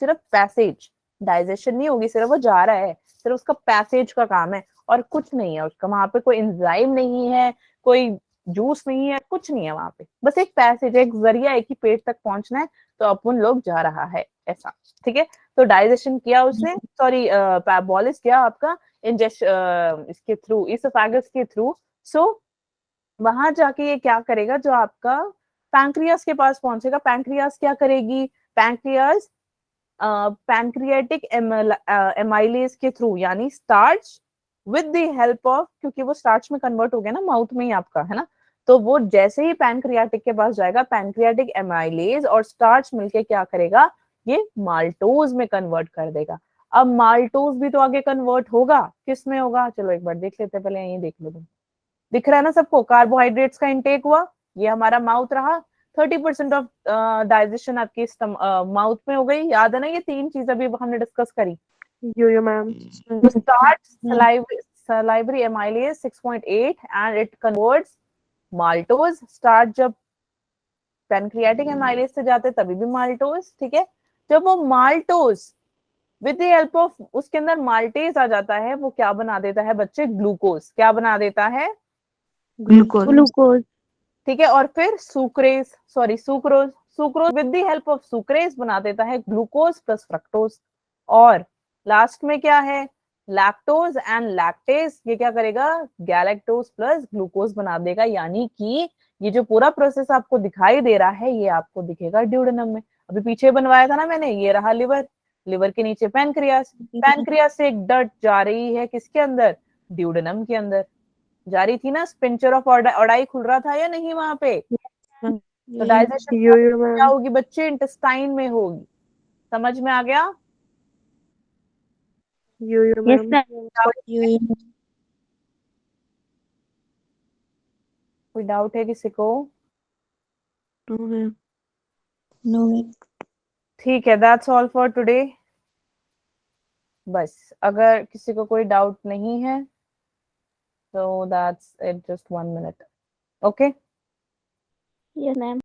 सिर्फ पैसेज, डाइजेशन नहीं होगी, सिर्फ वो जा रहा है, सिर्फ उसका पैसेज का काम है और कुछ नहीं है उसका, वहां पे कोई एंजाइम नहीं है, कोई जूस नहीं है, कुछ नहीं है वहां पे, बस एक पैसेज, एक जरिया है कि पेट तक पहुंचना है, तो अपन लोग जा रहा है ऐसा, ठीक है। तो डाइजेशन किया उसने, सॉरी बोलिस किया आपका इंजेक्शन इसके थ्रू, इसोफेगस के थ्रू। सो वहां जाके ये क्या करेगा, जो आपका पैंक्रियास के पास पहुंचेगा। पैंक्रियास क्या करेगी, पैंक्रियास पैंक्रियाटिक एमाइलेज के थ्रू यानी starch with the help of, क्योंकि वो स्टार्च में कन्वर्ट हो गया ना माउथ में ही आपका, है ना। तो वो जैसे ही पैंक्रियाटिक के पास जाएगा, पैंक्रियाटिक एमाइलेज और स्टार्च मिलके क्या करेगा, ये माल्टोज में कन्वर्ट कर देगा। अब माल्टोज भी तो आगे कन्वर्ट होगा, किस में होगा, चलो एक बार देख लेते हैं, पहले यही देख लो तुम, दिख रहा है ना सबको, कार्बोहाइड्रेट्स का इंटेक हुआ, ये हमारा माउथ रहा, 30% ऑफ डाइजेशन आपकी माउथ में हो गई, याद है ना, ये तीन चीजें अभी हमने डिस्कस करी। Yo ma'am. Starch salivary amylase 6.8 and it converts maltose। Starch जब पैनक्रियाटिक एमाइलेज से जाते तभी भी माल्टोज, ठीक है। जब वो maltose with the help of उसके अंदर माल्टेज आ जाता है, वो क्या बना देता है बच्चे, ग्लूकोज, क्या बना देता है, ग्लूकोज। ठीक है। और फिर sucrase, sorry sucrose, sucrose with the help of sucrase बना देता है ग्लूकोज प्लस फ्रक्टोज। और लास्ट में क्या है, लैक्टोज एंड लैक्टेज, ये क्या करेगा, गैलेक्टोज प्लस ग्लूकोज बना देगा। यानी कि ये जो पूरा प्रोसेस आपको दिखाई दे रहा है ये आपको दिखेगा ड्यूडेनम में। अभी पीछे बनवाया था ना मैंने, ये रहा लिवर, लिवर के नीचे पैनक्रियास, पैनक्रियास से एक डट जा रही है किसके अंदर, ड्यूडेनम के अंदर जा रही थी ना, स्पिंचर ऑफ ऑडाई खुल रहा था या नहीं वहां पे। तो डाइजेशन क्या होगी बच्चे, इंटेस्टाइन में होगी। समझ में आ गया। कोई डाउट है किसी को? ठीक है, दैट्स ऑल फॉर टुडे। बस अगर किसी को कोई डाउट नहीं है तो that's it, just 1 minute, okay. Yes ma'am.